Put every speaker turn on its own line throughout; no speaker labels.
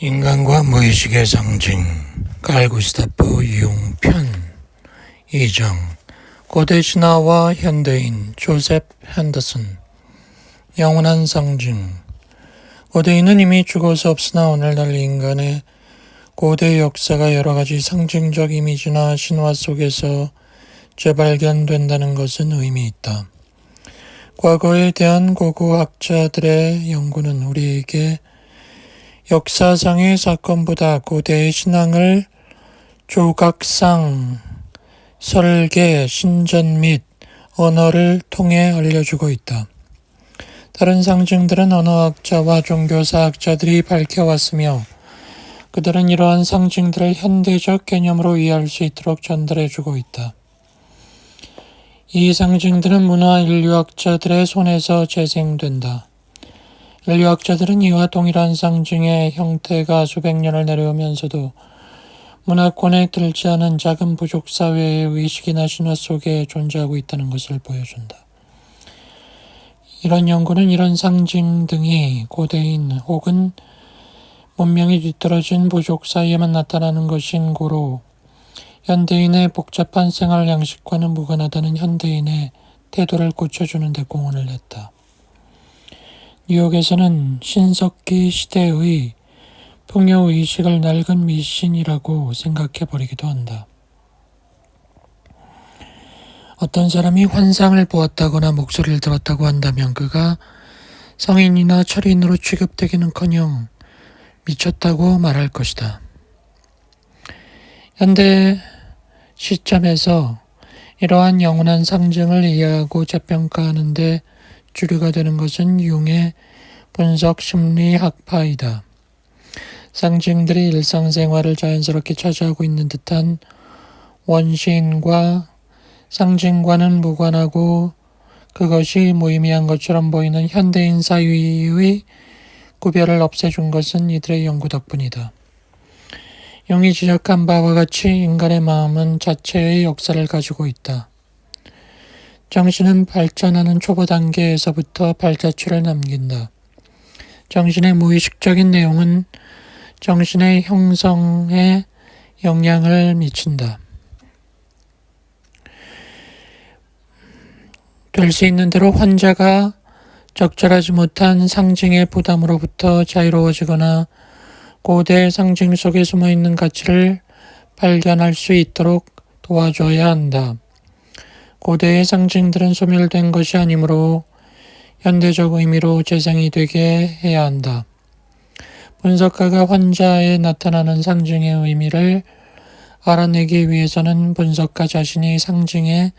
인간과 무의식의 상징 칼 구스타프 융 편 2장 고대 신화와 현대인 조셉 핸더슨 영원한 상징. 고대인은 이미 죽어서 없으나 오늘날 인간의 고대 역사가 여러 가지 상징적 이미지나 신화 속에서 재발견된다는 것은 의미 있다. 과거에 대한 고고학자들의 연구는 우리에게 역사상의 사건보다 고대의 신앙을 조각상, 설계, 신전 및 언어를 통해 알려주고 있다. 다른 상징들은 언어학자와 종교사학자들이 밝혀왔으며 그들은 이러한 상징들을 현대적 개념으로 이해할 수 있도록 전달해주고 있다. 이 상징들은 문화 인류학자들의 손에서 재생된다. 인류학자들은 이와 동일한 상징의 형태가 수백 년을 내려오면서도 문화권에 들지 않은 작은 부족 사회의 의식이나 신화 속에 존재하고 있다는 것을 보여준다. 이런 연구는 이런 상징 등이 고대인 혹은 문명이 뒤떨어진 부족 사이에만 나타나는 것인 고로 현대인의 복잡한 생활 양식과는 무관하다는 현대인의 태도를 고쳐주는 데 공헌을 했다. 뉴욕에서는 신석기 시대의 풍요의식을 낡은 미신이라고 생각해버리기도 한다. 어떤 사람이 환상을 보았다거나 목소리를 들었다고 한다면 그가 성인이나 철인으로 취급되기는커녕 미쳤다고 말할 것이다. 현대 시점에서 이러한 영원한 상징을 이해하고 재평가하는 데 주류가 되는 것은 융의 분석 심리학파이다. 상징들이 일상생활을 자연스럽게 차지하고 있는 듯한 원시인과 상징과는 무관하고 그것이 무의미한 것처럼 보이는 현대인 사이의 구별을 없애준 것은 이들의 연구 덕분이다. 융이 지적한 바와 같이 인간의 마음은 자체의 역사를 가지고 있다. 정신은 발전하는 초보 단계에서부터 발자취를 남긴다. 정신의 무의식적인 내용은 정신의 형성에 영향을 미친다. 될 수 있는 대로 환자가 적절하지 못한 상징의 부담으로부터 자유로워지거나 고대 상징 속에 숨어있는 가치를 발견할 수 있도록 도와줘야 한다. 고대의 상징들은 소멸된 것이 아니므로 현대적 의미로 재생이 되게 해야 한다. 분석가가 환자에 나타나는 상징의 의미를 알아내기 위해서는 분석가 자신이 상징의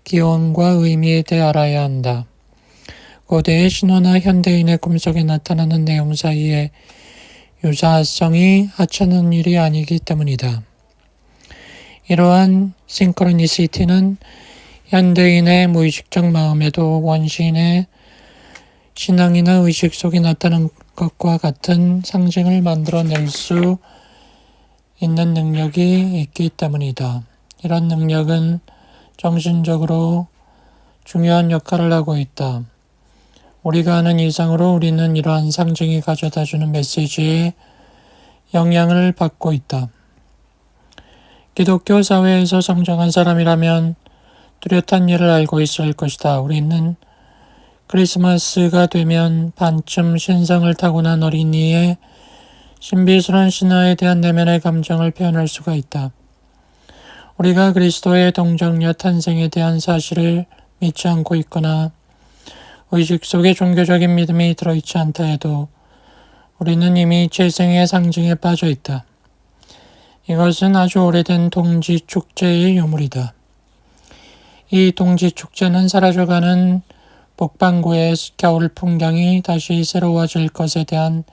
기원과 의미에 대해 알아야 한다. 고대의 신화나 현대인의 꿈속에 나타나는 내용 사이에 유사성이 하찮은 일이 아니기 때문이다. 이러한 싱크로니시티는 현대인의 무의식적 마음에도 원시인의 신앙이나 의식 속에 나타난 것과 같은 상징을 만들어낼 수 있는 능력이 있기 때문이다. 이런 능력은 정신적으로 중요한 역할을 하고 있다. 우리가 아는 이상으로 우리는 이러한 상징이 가져다주는 메시지에 영향을 받고 있다. 기독교 사회에서 성장한 사람이라면 뚜렷한 일을 알고 있을 것이다. 우리는 크리스마스가 되면 반쯤 신성을 타고난 어린이의 신비스러운 신화에 대한 내면의 감정을 표현할 수가 있다. 우리가 그리스도의 동정녀 탄생에 대한 사실을 믿지 않고 있거나 의식 속에 종교적인 믿음이 들어있지 않다 해도 우리는 이미 재생의 상징에 빠져 있다. 이것은 아주 오래된 동지축제의 유물이다. 이 동지축제는 사라져가는 북반구의 겨울 풍경이 다시 새로워질 것에 대한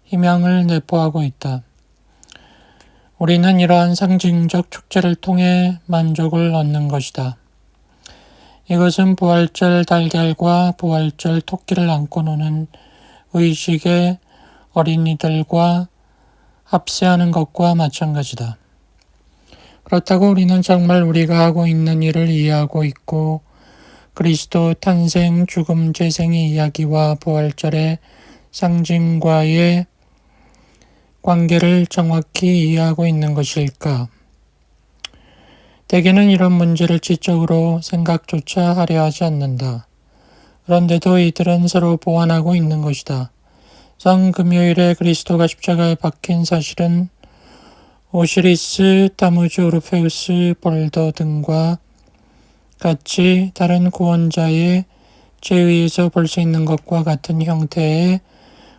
희망을 내포하고 있다. 우리는 이러한 상징적 축제를 통해 만족을 얻는 것이다. 이것은 부활절 달걀과 부활절 토끼를 안고 노는 의식의 어린이들과 합세하는 것과 마찬가지다. 그렇다고 우리는 정말 우리가 하고 있는 일을 이해하고 있고 그리스도 탄생, 죽음, 재생의 이야기와 부활절의 상징과의 관계를 정확히 이해하고 있는 것일까? 대개는 이런 문제를 지적으로 생각조차 하려 하지 않는다. 그런데도 이들은 서로 보완하고 있는 것이다. 성금요일에 그리스도가 십자가에 박힌 사실은 오시리스, 타무즈, 오르페우스, 볼더 등과 같이 다른 구원자의 제의에서 볼 수 있는 것과 같은 형태의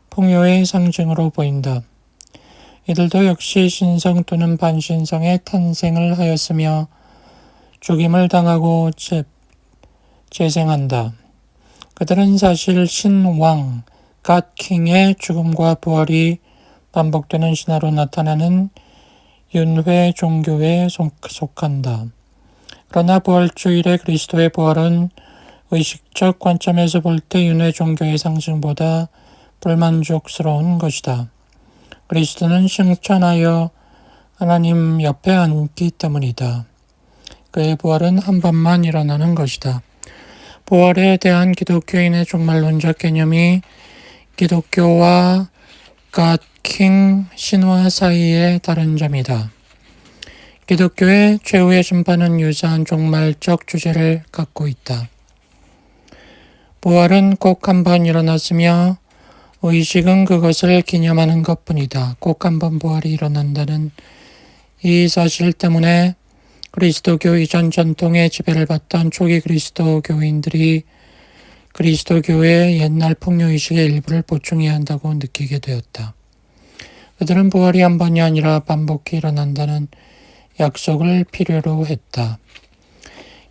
풍요의 상징으로 보인다. 이들도 역시 신성 또는 반신성의 탄생을 하였으며 죽임을 당하고 재생한다. 그들은 사실 신왕, 갓킹의 죽음과 부활이 반복되는 신화로 나타나는 윤회 종교에 속한다. 그러나 부활주일의 그리스도의 부활은 의식적 관점에서 볼 때 윤회 종교의 상징보다 불만족스러운 것이다. 그리스도는 승천하여 하나님 옆에 앉기 때문이다. 그의 부활은 한 번만 일어나는 것이다. 부활에 대한 기독교인의 종말론적 개념이 기독교와 갓킹 신화 사이의 다른 점이다. 기독교의 최후의 심판은 유사한 종말적 주제를 갖고 있다. 부활은 꼭 한 번 일어났으며 의식은 그것을 기념하는 것뿐이다. 꼭 한 번 부활이 일어난다는 이 사실 때문에 그리스도교 이전 전통의 지배를 받던 초기 그리스도교인들이 그리스도교의 옛날 풍요의식의 일부를 보충해야 한다고 느끼게 되었다. 그들은 부활이 한 번이 아니라 반복해 일어난다는 약속을 필요로 했다.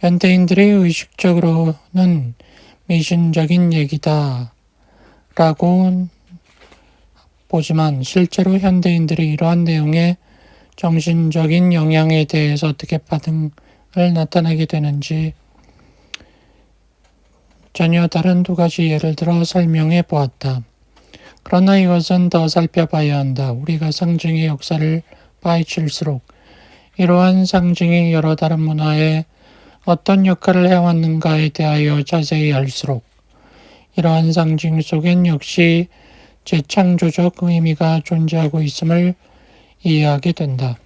현대인들이 의식적으로는 미신적인 얘기다 라고 보지만 실제로 현대인들이 이러한 내용의 정신적인 영향에 대해서 어떻게 반응을 나타내게 되는지 전혀 다른 두 가지 예를 들어 설명해 보았다. 그러나 이것은 더 살펴봐야 한다. 우리가 상징의 역사를 파헤칠수록 이러한 상징이 여러 다른 문화에 어떤 역할을 해왔는가에 대하여 자세히 알수록 이러한 상징 속엔 역시 재창조적 의미가 존재하고 있음을 이해하게 된다.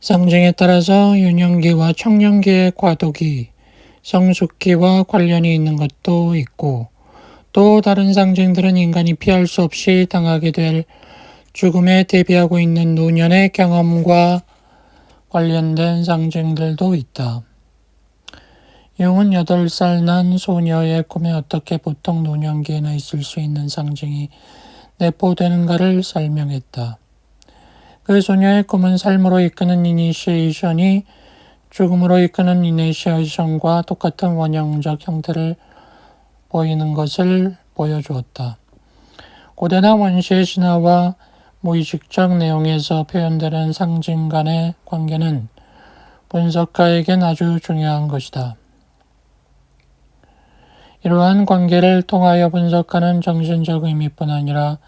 상징에 따라서 유년기와 청년기의 과도기, 성숙기와 관련이 있는 것도 있고 또 다른 상징들은 인간이 피할 수 없이 당하게 될 죽음에 대비하고 있는 노년의 경험과 관련된 상징들도 있다. 융은 8살 난 소녀의 꿈에 어떻게 보통 노년기에나 있을 수 있는 상징이 내포되는가를 설명했다. 그 소녀의 꿈은 삶으로 이끄는 이니시에이션이 죽음으로 이끄는 이니시에이션과 똑같은 원형적 형태를 보이는 것을 보여주었다. 고대나 원시의 신화와 무의식적 내용에서 표현되는 상징 간의 관계는 분석가에겐 아주 중요한 것이다. 이러한 관계를 통하여 분석하는 정신적 의미뿐 아니라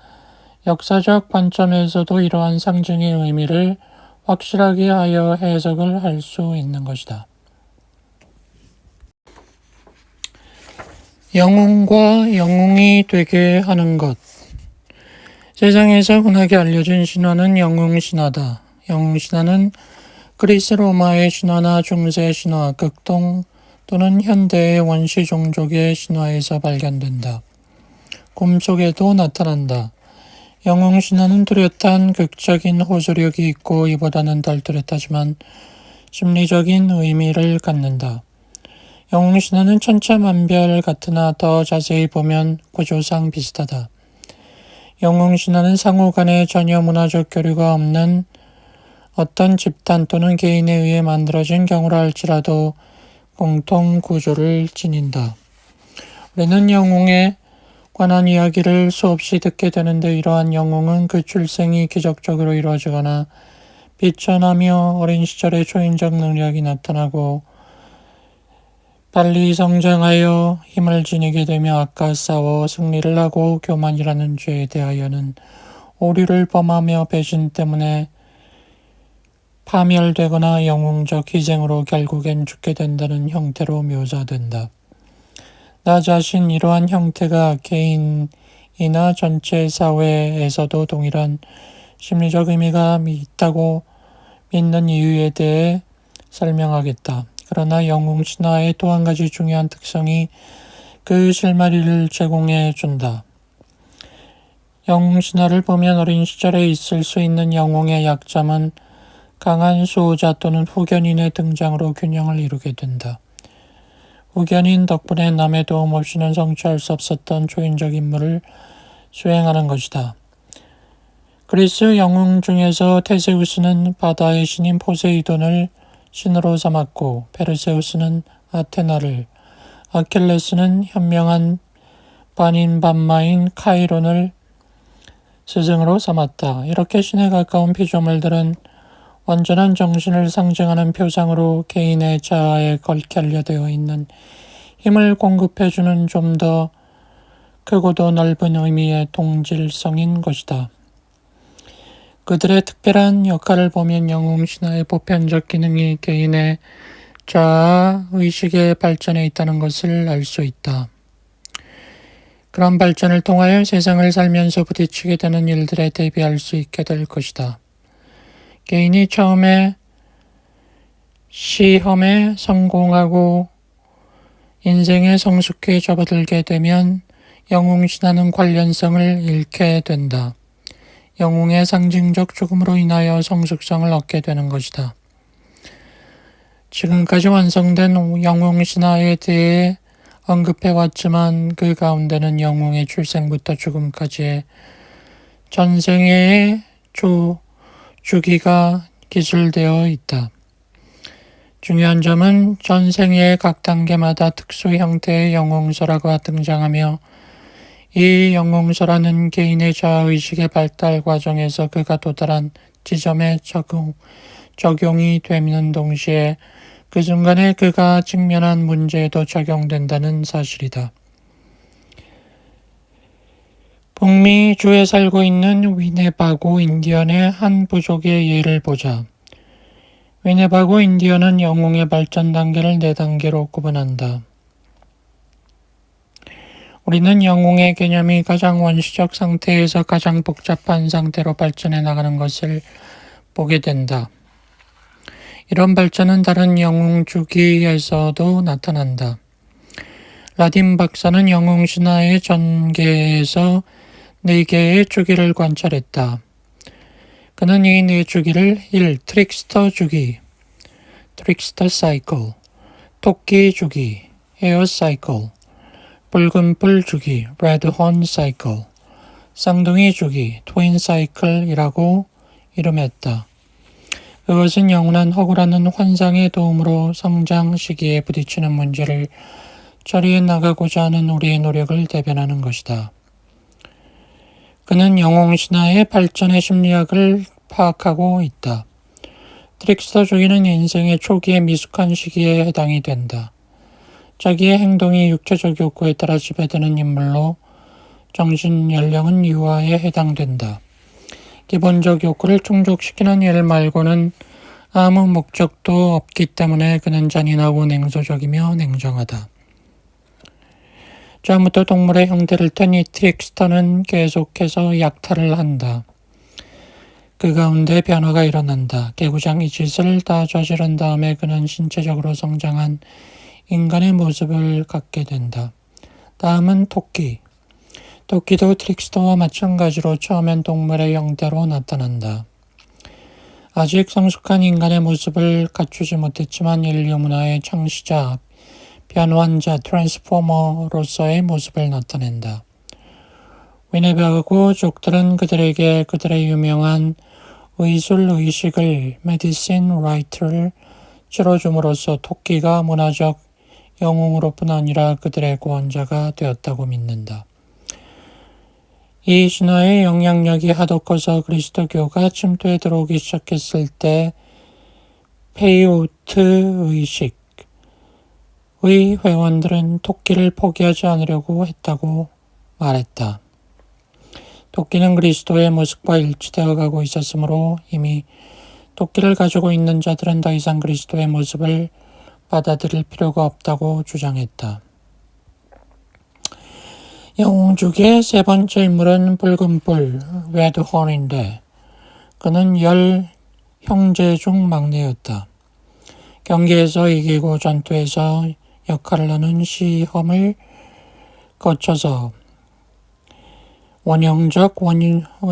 역사적 관점에서도 이러한 상징의 의미를 확실하게 하여 해석을 할 수 있는 것이다. 영웅과 영웅이 되게 하는 것. 세상에서 흔하게 알려진 신화는 영웅신화다. 영웅신화는 그리스 로마의 신화나 중세 신화, 극동 또는 현대의 원시 종족의 신화에서 발견된다. 꿈속에도 나타난다. 영웅신화는 뚜렷한 극적인 호소력이 있고 이보다는 덜 뚜렷하지만 심리적인 의미를 갖는다. 영웅신화는 천차만별 같으나 더 자세히 보면 구조상 비슷하다. 영웅신화는 상호 간에 전혀 문화적 교류가 없는 어떤 집단 또는 개인에 의해 만들어진 경우라 할지라도 공통 구조를 지닌다. 우리는 영웅에 관한 이야기를 수없이 듣게 되는데 이러한 영웅은 그 출생이 기적적으로 이루어지거나 비천하며 어린 시절에 초인적 능력이 나타나고 빨리 성장하여 힘을 지니게 되며 악과 싸워 승리를 하고 교만이라는 죄에 대하여는 오류를 범하며 배신 때문에 파멸되거나 영웅적 희생으로 결국엔 죽게 된다는 형태로 묘사된다. 나 자신 이러한 형태가 개인이 이나 전체 사회에서도 동일한 심리적 의미가 있다고 믿는 이유에 대해 설명하겠다. 그러나 영웅 신화의 또 한 가지 중요한 특성이 그 실마리를 제공해 준다. 영웅 신화를 보면 어린 시절에 있을 수 있는 영웅의 약점은 강한 수호자 또는 후견인의 등장으로 균형을 이루게 된다. 후견인 덕분에 남의 도움 없이는 성취할 수 없었던 초인적 임무를 수행하는 것이다. 그리스 영웅 중에서 테세우스는 바다의 신인 포세이돈을 신으로 삼았고, 페르세우스는 아테나를, 아킬레스는 현명한 반인반마인 카이론을 스승으로 삼았다. 이렇게 신에 가까운 피조물들은 완전한 정신을 상징하는 표상으로 개인의 자아에 결여되어 있는 힘을 공급해주는 좀 더 크고도 넓은 의미의 동질성인 것이다. 그들의 특별한 역할을 보면 영웅 신화의 보편적 기능이 개인의 자아 의식의 발전에 있다는 것을 알 수 있다. 그런 발전을 통하여 세상을 살면서 부딪히게 되는 일들에 대비할 수 있게 될 것이다. 개인이 처음에 시험에 성공하고 인생에 성숙히 접어들게 되면 영웅 신화는 관련성을 잃게 된다. 영웅의 상징적 죽음으로 인하여 성숙성을 얻게 되는 것이다. 지금까지 완성된 영웅 신화에 대해 언급해왔지만 그 가운데는 영웅의 출생부터 죽음까지의 전생애의 주기가 기술되어 있다. 중요한 점은 전생애의 각 단계마다 특수 형태의 영웅서라가 등장하며 이 영웅서라는 개인의 자아의식의 발달 과정에서 그가 도달한 지점에 적용이 되는 동시에 그 순간에 그가 직면한 문제에도 적용된다는 사실이다. 북미주에 살고 있는 위네바고 인디언의 한 부족의 예를 보자. 위네바고 인디언은 영웅의 발전 단계를 4단계로 구분한다. 우리는 영웅의 개념이 가장 원시적 상태에서 가장 복잡한 상태로 발전해 나가는 것을 보게 된다. 이런 발전은 다른 영웅 주기에서도 나타난다. 라딘 박사는 영웅 신화의 전개에서 4개의 주기를 관찰했다. 그는 이 4주기를 1. 트릭스터 주기, 트릭스터 사이클, 토끼 주기, 에어 사이클, 붉은 뿔 주기, 레드혼 사이클, 쌍둥이 주기, 트윈 사이클이라고 이름했다. 그것은 영원한 허구라는 환상의 도움으로 성장 시기에 부딪히는 문제를 처리해 나가고자 하는 우리의 노력을 대변하는 것이다. 그는 영웅 신화의 발전의 심리학을 파악하고 있다. 트릭스터 주기는 인생의 초기의 미숙한 시기에 해당이 된다. 자기의 행동이 육체적 욕구에 따라 지배되는 인물로 정신 연령은 유아에 해당된다. 기본적 욕구를 충족시키는 일 말고는 아무 목적도 없기 때문에 그는 잔인하고 냉소적이며 냉정하다. 처음부터 동물의 형태를 뗀 이 트릭스터는 계속해서 약탈을 한다. 그 가운데 변화가 일어난다. 개구장 이 짓을 다 저지른 다음에 그는 신체적으로 성장한 인간의 모습을 갖게 된다. 다음은 토끼. 토끼도 트릭스터와 마찬가지로 처음엔 동물의 형태로 나타난다. 아직 성숙한 인간의 모습을 갖추지 못했지만 인류 문화의 창시자, 변환자, 트랜스포머로서의 모습을 나타낸다. 위네바고족들은 그들에게 그들의 유명한 의술의식을 메디신 라이트를 치러줌으로써 토끼가 문화적 영웅으로뿐 아니라 그들의 구원자가 되었다고 믿는다. 이 신화의 영향력이 하도 커서 그리스도교가 침투에 들어오기 시작했을 때 페이오트 의식의 회원들은 토끼를 포기하지 않으려고 했다고 말했다. 토끼는 그리스도의 모습과 일치되어 가고 있었으므로 이미 토끼를 가지고 있는 자들은 더 이상 그리스도의 모습을 받아들일 필요가 없다고 주장했다. 영웅족의 세 번째 인물은 붉은뿔 레드혼인데 그는 10형제 중 막내였다. 경기에서 이기고 전투에서 역할을 하는 시험을 거쳐서 원형적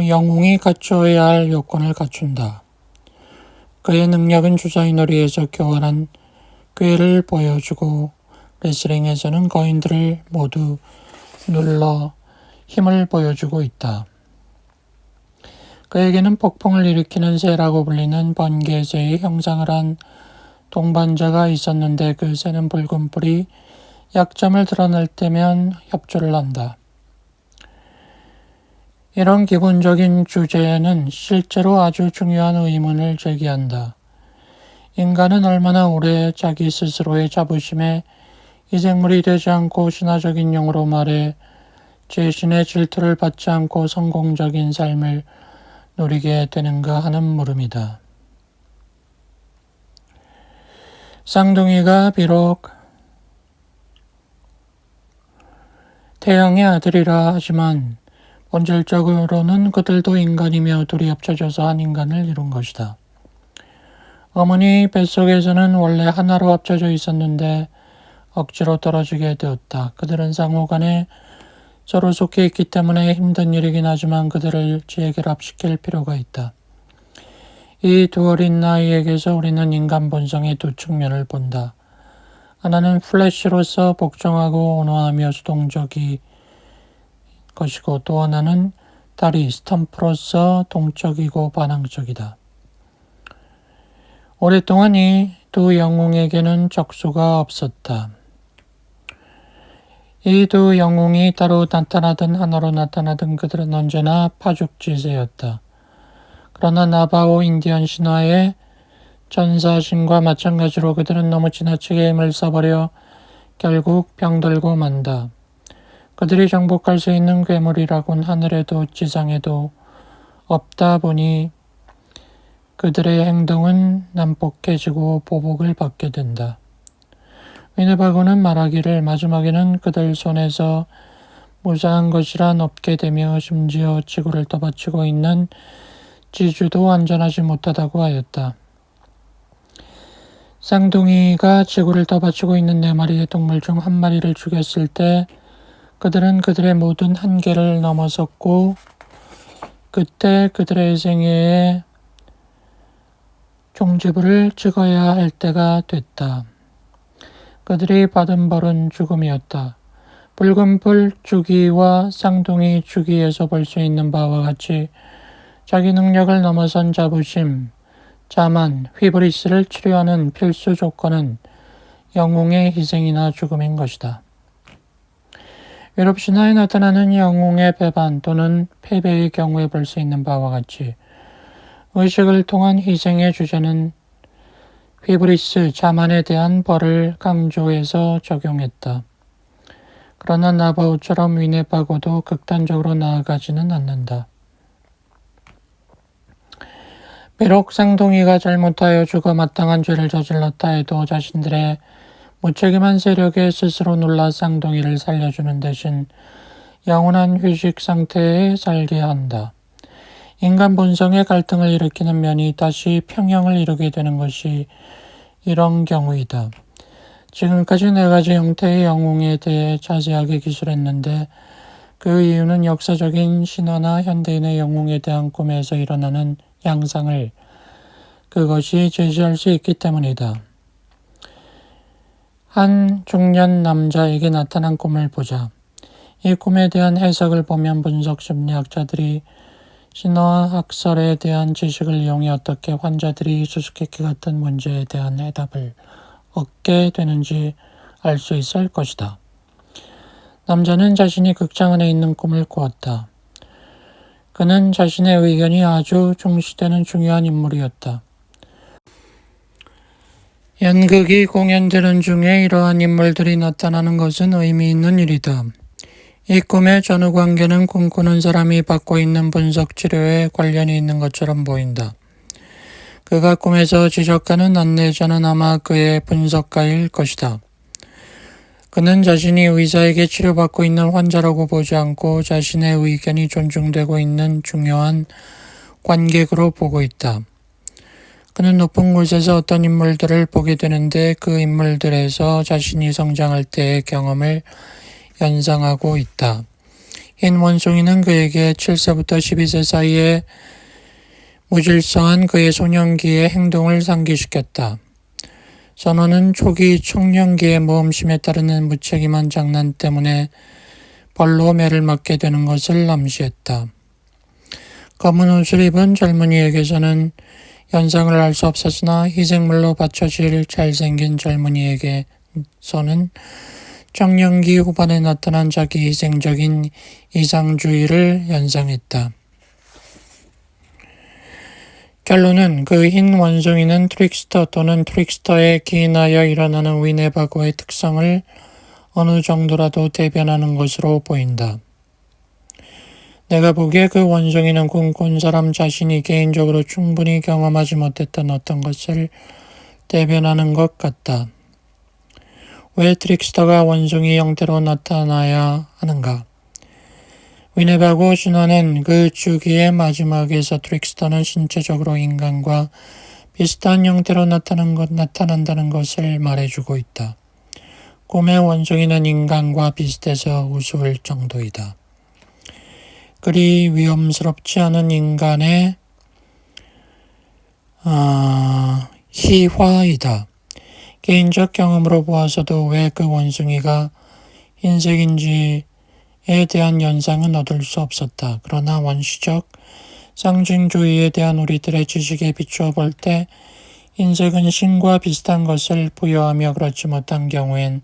영웅이 갖춰야 할 요건을 갖춘다. 그의 능력은 주사위 놀이에서 교활한 꾀를 보여주고 레슬링에서는 거인들을 모두 눌러 힘을 보여주고 있다. 그에게는 폭풍을 일으키는 새라고 불리는 번개새의 형상을 한 동반자가 있었는데 그 새는 붉은 뿔이 약점을 드러낼 때면 협조를 한다. 이런 기본적인 주제는 실제로 아주 중요한 의문을 제기한다. 인간은 얼마나 오래 자기 스스로의 자부심에 희생물이 되지 않고 신화적인 용어로 말해 자신의 질투를 받지 않고 성공적인 삶을 누리게 되는가 하는 물음이다. 쌍둥이가 비록 태양의 아들이라 하지만 본질적으로는 그들도 인간이며 둘이 합쳐져서 한 인간을 이룬 것이다. 어머니 뱃속에서는 원래 하나로 합쳐져 있었는데 억지로 떨어지게 되었다. 그들은 상호간에 서로 속해 있기 때문에 힘든 일이긴 하지만 그들을 재결합시킬 필요가 있다. 이 두 어린 나이에게서 우리는 인간 본성의 두 측면을 본다. 하나는 플래시로서 복종하고 온화하며 수동적인 것이고 또 하나는 다리 스탬프로서 동적이고 반항적이다. 오랫동안 이 두 영웅에게는 적수가 없었다. 이 두 영웅이 따로 나타나든 하나로 나타나든 그들은 언제나 파죽지세였다. 그러나 나바오 인디언 신화의 전사신과 마찬가지로 그들은 너무 지나치게 힘을 써버려 결국 병들고 만다. 그들이 정복할 수 있는 괴물이라곤 하늘에도 지상에도 없다 보니 그들의 행동은 난폭해지고 보복을 받게 된다. 위네바고는 말하기를 마지막에는 그들 손에서 무사한 것이란 없게 되며 심지어 지구를 떠받치고 있는 지주도 안전하지 못하다고 하였다. 쌍둥이가 지구를 떠받치고 있는 4마리의 동물 중 1마리를 죽였을 때 그들은 그들의 모든 한계를 넘어섰고 그때 그들의 생애에 종지부를 찍어야 할 때가 됐다. 그들이 받은 벌은 죽음이었다. 붉은뿔 주기와 쌍둥이 주기에서 볼 수 있는 바와 같이 자기 능력을 넘어선 자부심, 자만, 휘브리스를 치료하는 필수 조건은 영웅의 희생이나 죽음인 것이다. 유럽 신화에 나타나는 영웅의 배반 또는 패배의 경우에 볼 수 있는 바와 같이 의식을 통한 희생의 주제는 휘브리스, 자만에 대한 벌을 강조해서 적용했다. 그러나 나바오처럼 위네바고도 극단적으로 나아가지는 않는다. 비록 쌍둥이가 잘못하여 죽어 마땅한 죄를 저질렀다 해도 자신들의 무책임한 세력에 스스로 놀라 쌍둥이를 살려주는 대신 영원한 휴식 상태에 살게 한다. 인간 본성의 갈등을 일으키는 면이 다시 평형을 이루게 되는 것이 이런 경우이다. 지금까지 4가지 형태의 영웅에 대해 자세하게 기술했는데 그 이유는 역사적인 신화나 현대인의 영웅에 대한 꿈에서 일어나는 양상을 그것이 제시할 수 있기 때문이다. 한 중년 남자에게 나타난 꿈을 보자. 이 꿈에 대한 해석을 보면 분석 심리학자들이 신화학설에 대한 지식을 이용해 어떻게 환자들이 수수께끼 같은 문제에 대한 해답을 얻게 되는지 알 수 있을 것이다. 남자는 자신이 극장 안에 있는 꿈을 꾸었다. 그는 자신의 의견이 아주 중시되는 중요한 인물이었다. 연극이 공연되는 중에 이러한 인물들이 나타나는 것은 의미 있는 일이다. 이 꿈의 전후 관계는 꿈꾸는 사람이 받고 있는 분석 치료에 관련이 있는 것처럼 보인다. 그가 꿈에서 지적하는 안내자는 아마 그의 분석가일 것이다. 그는 자신이 의사에게 치료받고 있는 환자라고 보지 않고 자신의 의견이 존중되고 있는 중요한 관객으로 보고 있다. 그는 높은 곳에서 어떤 인물들을 보게 되는데 그 인물들에서 자신이 성장할 때의 경험을 연상하고 있다. 흰 원숭이는 그에게 7세부터 12세 사이에 무질서한 그의 소년기의 행동을 상기시켰다. 선원은 초기 청년기의 모험심에 따르는 무책임한 장난 때문에 벌로 매를 맞게 되는 것을 암시했다. 검은 옷을 입은 젊은이에게서는 연상을 할 수 없었으나 희생물로 바쳐질 잘생긴 젊은이에게서는 청년기 후반에 나타난 자기 희생적인 이상주의를 연상했다. 결론은 그 흰 원숭이는 트릭스터 또는 트릭스터에 기인하여 일어나는 위네바고의 특성을 어느 정도라도 대변하는 것으로 보인다. 내가 보기에 그 원숭이는 꿈꾼 사람 자신이 개인적으로 충분히 경험하지 못했던 어떤 것을 대변하는 것 같다. 왜 트릭스터가 원숭이 형태로 나타나야 하는가? 위네바고 신화는 그 주기의 마지막에서 트릭스터는 신체적으로 인간과 비슷한 형태로 나타난다는 것을 말해주고 있다. 꿈의 원숭이는 인간과 비슷해서 우스울 정도이다. 그리 위험스럽지 않은 인간의 희화이다. 개인적 경험으로 보아서도 왜 그 원숭이가 흰색인지에 대한 연상은 얻을 수 없었다. 그러나 원시적 상징주의에 대한 우리들의 지식에 비추어 볼 때 흰색은 신과 비슷한 것을 부여하며 그렇지 못한 경우엔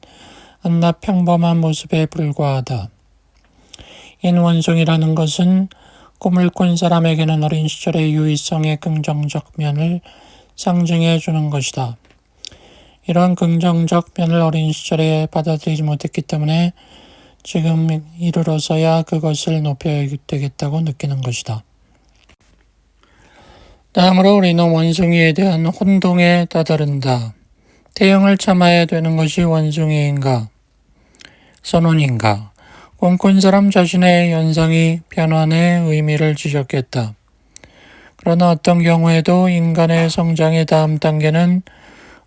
한낱 평범한 모습에 불과하다. 흰 원숭이라는 것은 꿈을 꾼 사람에게는 어린 시절의 유의성의 긍정적 면을 상징해 주는 것이다. 이런 긍정적 면을 어린 시절에 받아들이지 못했기 때문에 지금 이르러서야 그것을 높여야 되겠다고 느끼는 것이다. 다음으로 우리는 원숭이에 대한 혼동에 다다른다. 태형을 참아야 되는 것이 원숭이인가? 선원인가? 꿈꾼 사람 자신의 연상이 변환의 의미를 지적했다. 그러나 어떤 경우에도 인간의 성장의 다음 단계는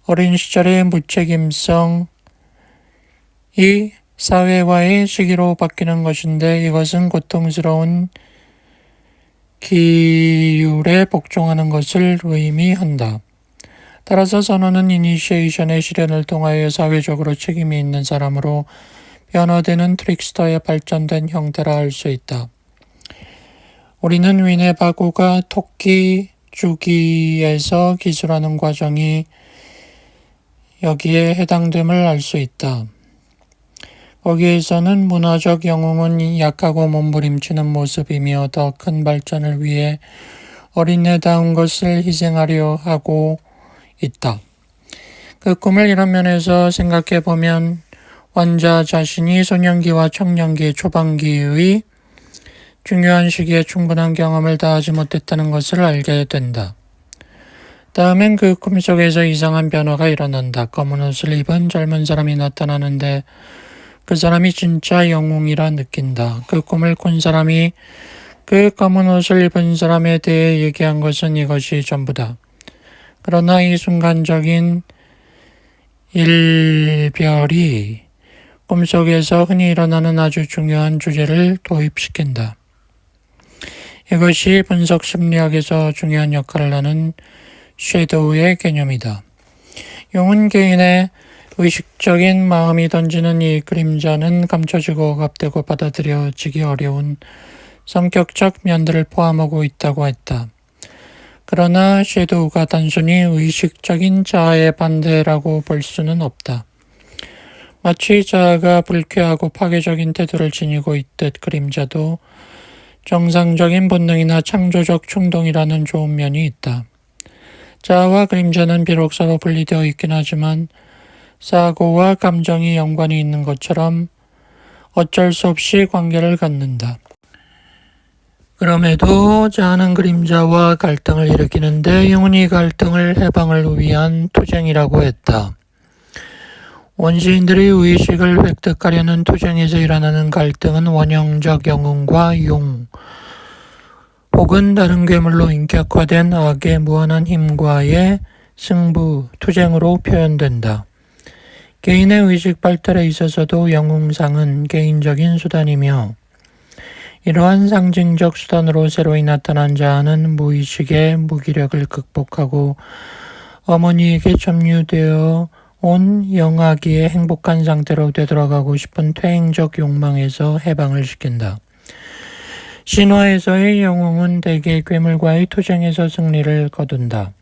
어린 시절의 무책임성이 사회와의 시기로 바뀌는 것인데 이것은 고통스러운 기율에 복종하는 것을 의미한다. 따라서 선원은 이니시에이션의 실현을 통하여 사회적으로 책임이 있는 사람으로 변화되는 트릭스터의 발전된 형태라 할 수 있다. 우리는 위네바고가 토끼 주기에서 기술하는 과정이 여기에 해당됨을 알 수 있다. 거기에서는 문화적 영웅은 약하고 몸부림치는 모습이며 더 큰 발전을 위해 어린애다운 것을 희생하려 하고 있다. 그 꿈을 이런 면에서 생각해 보면 환자 자신이 소년기와 청년기 초반기의 중요한 시기에 충분한 경험을 다하지 못했다는 것을 알게 된다. 다음엔 그 꿈속에서 이상한 변화가 일어난다. 검은 옷을 입은 젊은 사람이 나타나는데 그 사람이 진짜 영웅이라 느낀다. 그 꿈을 꾼 사람이 그 검은 옷을 입은 사람에 대해 얘기한 것은 이것이 전부다. 그러나 이 순간적인 일별이 꿈속에서 흔히 일어나는 아주 중요한 주제를 도입시킨다. 이것이 분석 심리학에서 중요한 역할을 하는 섀도우의 개념이다. 용은 개인의 의식적인 마음이 던지는 이 그림자는 감춰지고 억압되고 받아들여지기 어려운 성격적 면들을 포함하고 있다고 했다. 그러나 섀도우가 단순히 의식적인 자아의 반대라고 볼 수는 없다. 마치 자아가 불쾌하고 파괴적인 태도를 지니고 있듯 그림자도 정상적인 본능이나 창조적 충동이라는 좋은 면이 있다. 자아와 그림자는 비록 서로 분리되어 있긴 하지만 사고와 감정이 연관이 있는 것처럼 어쩔 수 없이 관계를 갖는다. 그럼에도 자아는 그림자와 갈등을 일으키는데 영혼이 갈등을 해방을 위한 투쟁이라고 했다. 원시인들이 의식을 획득하려는 투쟁에서 일어나는 갈등은 원형적 영웅과 용, 혹은 다른 괴물로 인격화된 악의 무한한 힘과의 승부, 투쟁으로 표현된다. 개인의 의식 발달에 있어서도 영웅상은 개인적인 수단이며 이러한 상징적 수단으로 새로이 나타난 자아는 무의식의 무기력을 극복하고 어머니에게 점유되어 온 영아기의 행복한 상태로 되돌아가고 싶은 퇴행적 욕망에서 해방을 시킨다. 신화에서의 영웅은 대개 괴물과의 투쟁에서 승리를 거둔다.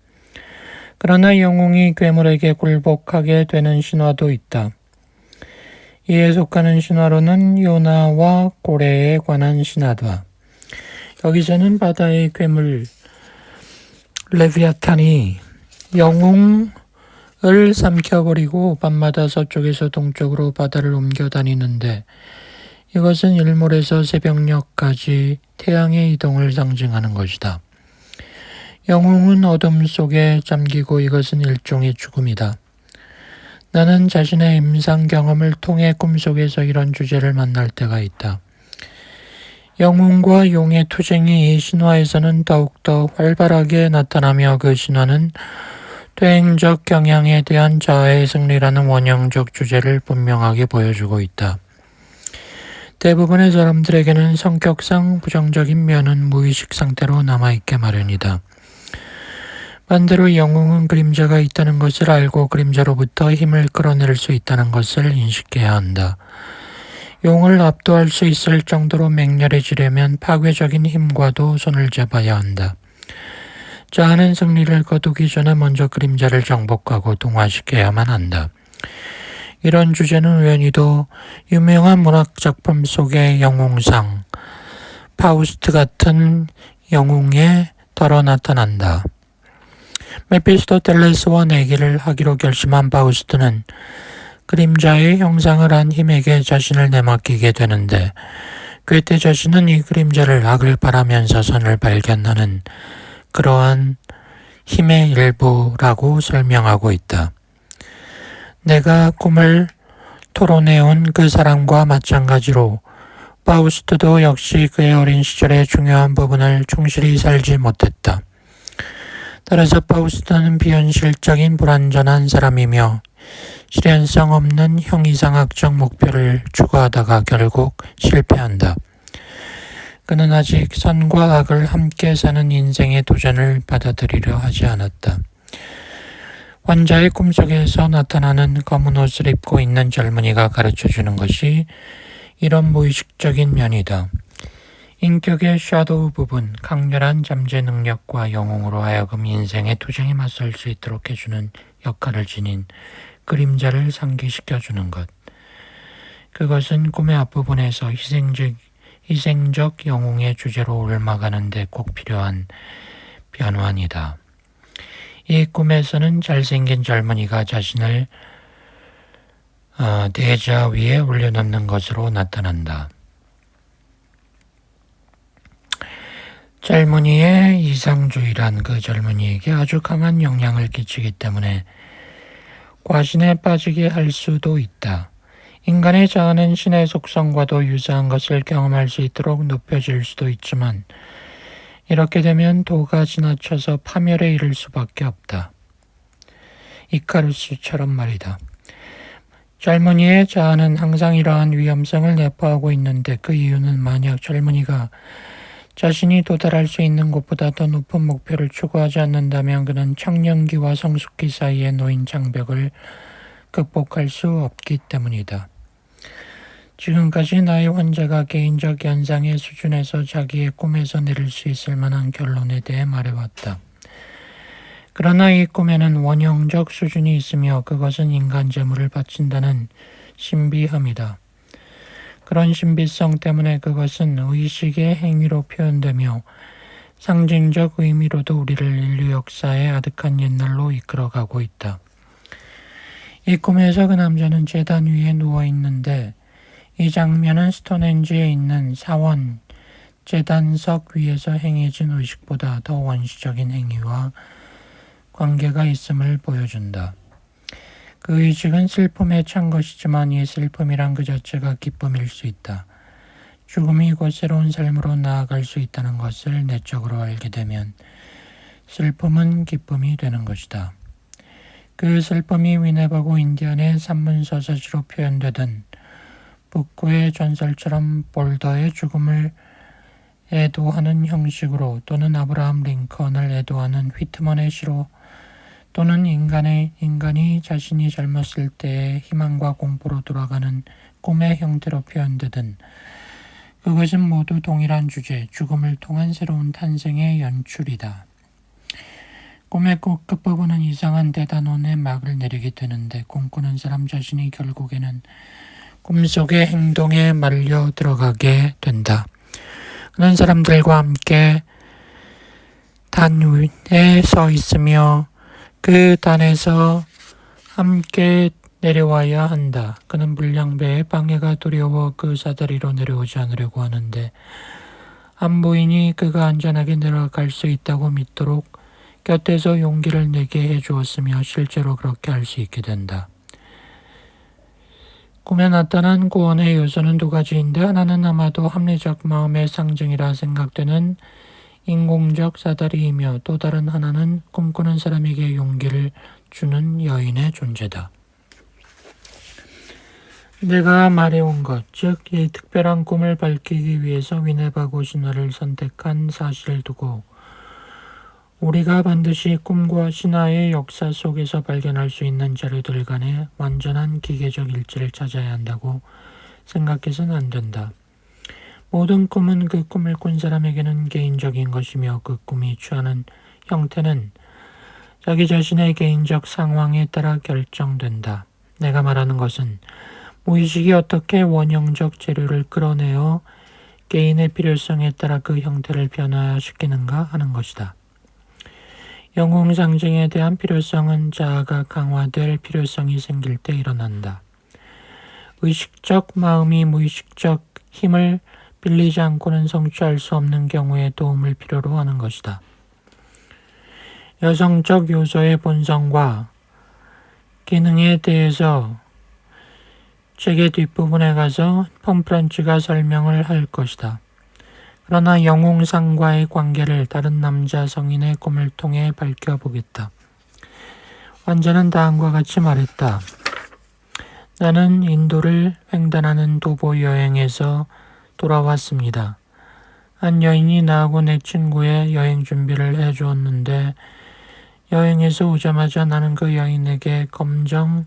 그러나 영웅이 괴물에게 굴복하게 되는 신화도 있다. 이에 속하는 신화로는 요나와 고래에 관한 신화다. 여기서는 바다의 괴물 레비아탄이 영웅을 삼켜버리고 밤마다 서쪽에서 동쪽으로 바다를 옮겨 다니는데 이것은 일몰에서 새벽녘까지 태양의 이동을 상징하는 것이다. 영웅은 어둠 속에 잠기고 이것은 일종의 죽음이다. 나는 자신의 임상 경험을 통해 꿈속에서 이런 주제를 만날 때가 있다. 영웅과 용의 투쟁이 이 신화에서는 더욱더 활발하게 나타나며 그 신화는 퇴행적 경향에 대한 자아의 승리라는 원형적 주제를 분명하게 보여주고 있다. 대부분의 사람들에게는 성격상 부정적인 면은 무의식 상태로 남아있게 마련이다. 반대로 영웅은 그림자가 있다는 것을 알고 그림자로부터 힘을 끌어낼 수 있다는 것을 인식해야 한다. 용을 압도할 수 있을 정도로 맹렬해지려면 파괴적인 힘과도 손을 잡아야 한다. 자아는 승리를 거두기 전에 먼저 그림자를 정복하고 동화시켜야만 한다. 이런 주제는 우연히도 유명한 문학작품 속의 영웅상, 파우스트 같은 영웅에 덜어 나타난다. 메피스토텔레스와 내기를 하기로 결심한 파우스트는 그림자의 형상을 한 힘에게 자신을 내맡기게 되는데 괴테 자신은 이 그림자를 악을 바라면서 선을 발견하는 그러한 힘의 일부라고 설명하고 있다. 내가 꿈을 토론해온 그 사람과 마찬가지로 파우스트도 역시 그의 어린 시절의 중요한 부분을 충실히 살지 못했다. 따라서 파우스트는 비현실적인 불완전한 사람이며 실현성 없는 형이상학적 목표를 추구하다가 결국 실패한다. 그는 아직 선과 악을 함께 사는 인생의 도전을 받아들이려 하지 않았다. 환자의 꿈속에서 나타나는 검은 옷을 입고 있는 젊은이가 가르쳐주는 것이 이런 무의식적인 면이다. 인격의 샤도우 부분, 강렬한 잠재 능력과 영웅으로 하여금 인생의 투쟁에 맞설 수 있도록 해주는 역할을 지닌 그림자를 상기시켜주는 것. 그것은 꿈의 앞부분에서 희생적 영웅의 주제로 올라가는 데 꼭 필요한 변환이다. 이 꿈에서는 잘생긴 젊은이가 자신을 대자 위에 올려놓는 것으로 나타난다. 젊은이의 이상주의란 그 젊은이에게 아주 강한 영향을 끼치기 때문에 과신에 빠지게 할 수도 있다. 인간의 자아는 신의 속성과도 유사한 것을 경험할 수 있도록 높여질 수도 있지만 이렇게 되면 도가 지나쳐서 파멸에 이를 수밖에 없다. 이카루스처럼 말이다. 젊은이의 자아는 항상 이러한 위험성을 내포하고 있는데 그 이유는 만약 젊은이가 자신이 도달할 수 있는 곳보다 더 높은 목표를 추구하지 않는다면 그는 청년기와 성숙기 사이에 놓인 장벽을 극복할 수 없기 때문이다. 지금까지 나의 환자가 개인적 연상의 수준에서 자기의 꿈에서 내릴 수 있을 만한 결론에 대해 말해왔다. 그러나 이 꿈에는 원형적 수준이 있으며 그것은 인간 재물을 바친다는 신비함이다. 그런 신비성 때문에 그것은 의식의 행위로 표현되며 상징적 의미로도 우리를 인류 역사의 아득한 옛날로 이끌어가고 있다. 이 꿈에서 그 남자는 제단 위에 누워있는데 이 장면은 스톤헨지에 있는 사원 제단석 위에서 행해진 의식보다 더 원시적인 행위와 관계가 있음을 보여준다. 그 의식은 슬픔에 찬 것이지만 이 슬픔이란 그 자체가 기쁨일 수 있다. 죽음이 곧 새로운 삶으로 나아갈 수 있다는 것을 내적으로 알게 되면 슬픔은 기쁨이 되는 것이다. 그 슬픔이 위네버고 인디안의 산문서사시로 표현되든 북구의 전설처럼 볼더의 죽음을 애도하는 형식으로 또는 아브라함 링컨을 애도하는 휘트먼의 시로 또는 인간이 자신이 젊었을 때의 희망과 공포로 돌아가는 꿈의 형태로 표현되든 그것은 모두 동일한 주제, 죽음을 통한 새로운 탄생의 연출이다. 꿈의 끝부분은 이상한 대단원의 막을 내리게 되는데 꿈꾸는 사람 자신이 결국에는 꿈속의 행동에 말려 들어가게 된다. 그런 사람들과 함께 단 위에 서 있으며 그 단에서 함께 내려와야 한다. 그는 불량배의 방해가 두려워 그 사다리로 내려오지 않으려고 하는데 안부인이 그가 안전하게 내려갈 수 있다고 믿도록 곁에서 용기를 내게 해주었으며 실제로 그렇게 할 수 있게 된다. 꿈에 나타난 구원의 요소는 두 가지인데 하나는 아마도 합리적 마음의 상징이라 생각되는 인공적 사다리이며 또 다른 하나는 꿈꾸는 사람에게 용기를 주는 여인의 존재다. 내가 말해온 것, 즉 이 특별한 꿈을 밝히기 위해서 위네바고 신화를 선택한 사실을 두고 우리가 반드시 꿈과 신화의 역사 속에서 발견할 수 있는 자료들 간의 완전한 기계적 일치를 찾아야 한다고 생각해서는 안 된다. 모든 꿈은 그 꿈을 꾼 사람에게는 개인적인 것이며 그 꿈이 취하는 형태는 자기 자신의 개인적 상황에 따라 결정된다. 내가 말하는 것은 무의식이 어떻게 원형적 재료를 끌어내어 개인의 필요성에 따라 그 형태를 변화시키는가 하는 것이다. 영웅 상징에 대한 필요성은 자아가 강화될 필요성이 생길 때 일어난다. 의식적 마음이 무의식적 힘을 빌리지 않고는 성취할 수 없는 경우에 도움을 필요로 하는 것이다. 여성적 요소의 본성과 기능에 대해서 책의 뒷부분에 가서 펌프런치가 설명을 할 것이다. 그러나 영웅상과의 관계를 다른 남자 성인의 꿈을 통해 밝혀보겠다. 환자는 다음과 같이 말했다. 나는 인도를 횡단하는 도보 여행에서 돌아왔습니다. 한 여인이 나하고 내 친구의 여행 준비를 해주었는데 여행에서 오자마자 나는 그 여인에게 검정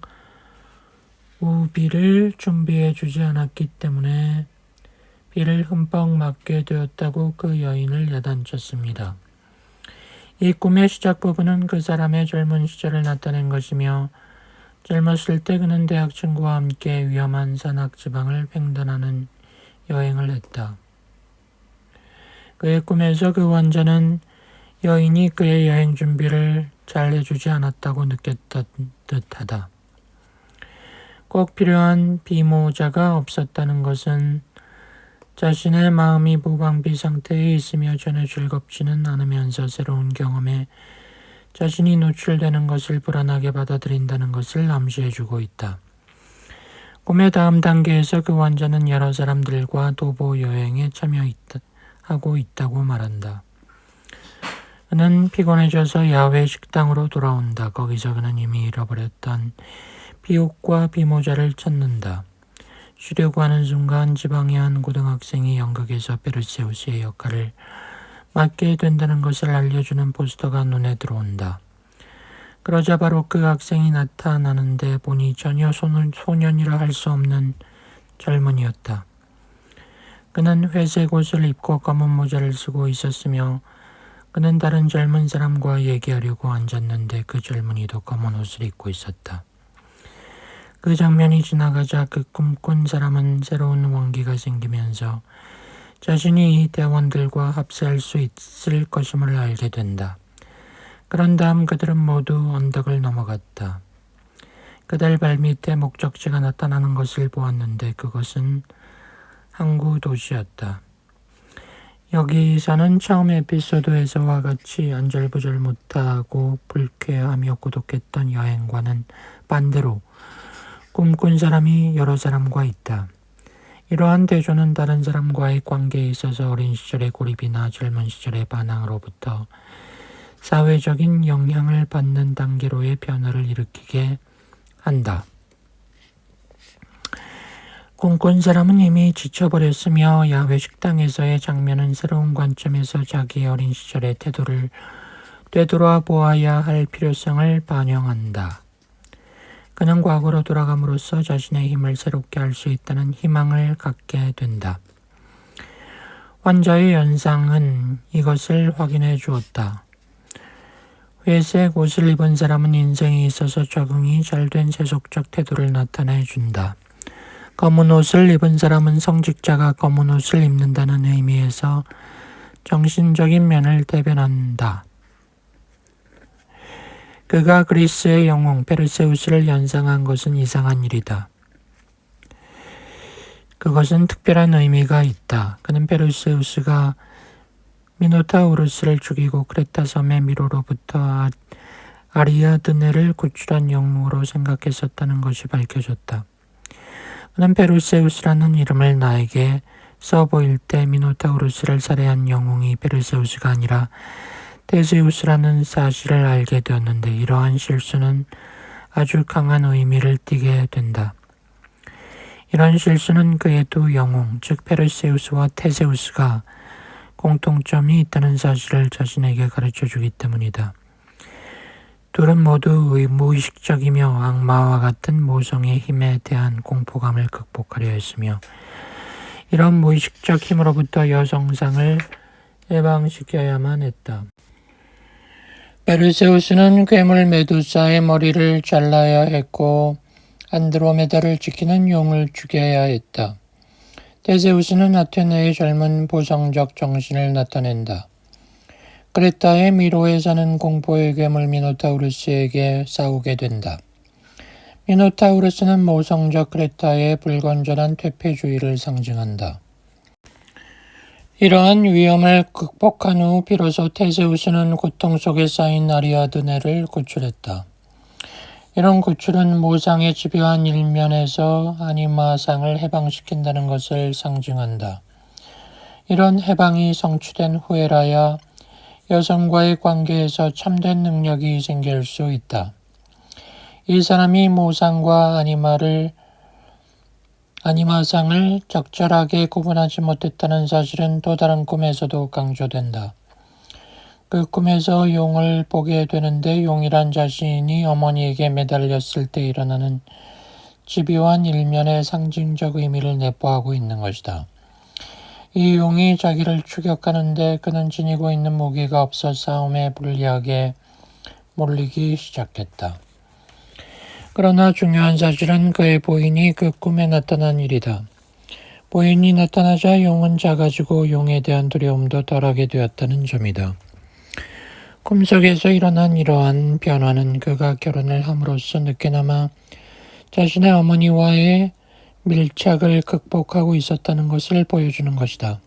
우비를 준비해 주지 않았기 때문에 비를 흠뻑 맞게 되었다고 그 여인을 야단쳤습니다. 이 꿈의 시작 부분은 그 사람의 젊은 시절을 나타낸 것이며 젊었을 때 그는 대학 친구와 함께 위험한 산악지방을 횡단하는 여행을 했다. 그의 꿈에서 그 환자는 여인이 그의 여행 준비를 잘 해주지 않았다고 느꼈던 듯하다. 꼭 필요한 비모자가 없었다는 것은 자신의 마음이 무방비 상태에 있으며 전혀 즐겁지는 않으면서 새로운 경험에 자신이 노출되는 것을 불안하게 받아들인다는 것을 암시해주고 있다. 꿈의 다음 단계에서 그 환자는 여러 사람들과 도보 여행에 참여하고 있다고 말한다. 그는 피곤해져서 야외 식당으로 돌아온다. 거기서 그는 이미 잃어버렸던 비옷과 비모자를 찾는다. 쉬려고 하는 순간 지방의 한 고등학생이 연극에서 페르세우스의 역할을 맡게 된다는 것을 알려주는 포스터가 눈에 들어온다. 그러자 바로 그 학생이 나타나는데 보니 전혀 소년이라 할 수 없는 젊은이였다. 그는 회색 옷을 입고 검은 모자를 쓰고 있었으며 그는 다른 젊은 사람과 얘기하려고 앉았는데 그 젊은이도 검은 옷을 입고 있었다. 그 장면이 지나가자 그 꿈꾼 사람은 새로운 원기가 생기면서 자신이 이 대원들과 합세할 수 있을 것임을 알게 된다. 그런 다음 그들은 모두 언덕을 넘어갔다. 그들 발밑에 목적지가 나타나는 것을 보았는데 그것은 항구 도시였다. 여기서는 처음 에피소드에서와 같이 안절부절 못하고 불쾌하며 고독했던 여행과는 반대로 꿈꾼 사람이 여러 사람과 있다. 이러한 대조는 다른 사람과의 관계에 있어서 어린 시절의 고립이나 젊은 시절의 반항으로부터 사회적인 영향을 받는 단계로의 변화를 일으키게 한다. 꿈꾼 사람은 이미 지쳐버렸으며 야외 식당에서의 장면은 새로운 관점에서 자기의 어린 시절의 태도를 되돌아보아야 할 필요성을 반영한다. 그는 과거로 돌아감으로써 자신의 힘을 새롭게 할 수 있다는 희망을 갖게 된다. 환자의 연상은 이것을 확인해 주었다. 회색 옷을 입은 사람은 인생에 있어서 적응이 잘 된 세속적 태도를 나타내 준다. 검은 옷을 입은 사람은 성직자가 검은 옷을 입는다는 의미에서 정신적인 면을 대변한다. 그가 그리스의 영웅 페르세우스를 연상한 것은 이상한 일이다. 그것은 특별한 의미가 있다. 그는 페르세우스가 미노타우루스를 죽이고 크레타 섬의 미로로부터 아리아드네를 구출한 영웅으로 생각했었다는 것이 밝혀졌다. 그는 페르세우스라는 이름을 나에게 써보일 때 미노타우루스를 살해한 영웅이 페르세우스가 아니라 테세우스라는 사실을 알게 되었는데 이러한 실수는 아주 강한 의미를 띠게 된다. 이런 실수는 그의 두 영웅, 즉 페르세우스와 테세우스가 공통점이 있다는 사실을 자신에게 가르쳐주기 때문이다. 둘은 모두 무의식적이며 악마와 같은 모성의 힘에 대한 공포감을 극복하려 했으며 이런 무의식적 힘으로부터 여성상을 해방시켜야만 했다. 페르세우스는 괴물 메두사의 머리를 잘라야 했고 안드로메다를 지키는 용을 죽여야 했다. 테세우스는 아테네의 젊은 보성적 정신을 나타낸다. 크레타의 미로에 사는 공포의 괴물 미노타우루스에게 싸우게 된다. 미노타우루스는 모성적 크레타의 불건전한 퇴폐주의를 상징한다. 이러한 위험을 극복한 후 비로소 테세우스는 고통 속에 쌓인 아리아드네를 구출했다. 이런 구출은 모상의 집요한 일면에서 아니마상을 해방시킨다는 것을 상징한다. 이런 해방이 성취된 후에라야 여성과의 관계에서 참된 능력이 생길 수 있다. 이 사람이 모상과 아니마상을 적절하게 구분하지 못했다는 사실은 또 다른 꿈에서도 강조된다. 그 꿈에서 용을 보게 되는데 용이란 자신이 어머니에게 매달렸을 때 일어나는 집요한 일면의 상징적 의미를 내포하고 있는 것이다. 이 용이 자기를 추격하는데 그는 지니고 있는 무기가 없어 싸움에 불리하게 몰리기 시작했다. 그러나 중요한 사실은 그의 부인이 그 꿈에 나타난 일이다. 부인이 나타나자 용은 작아지고 용에 대한 두려움도 덜하게 되었다는 점이다. 꿈속에서 일어난 이러한 변화는 그가 결혼을 함으로써 늦게나마 자신의 어머니와의 밀착을 극복하고 있었다는 것을 보여주는 것이다.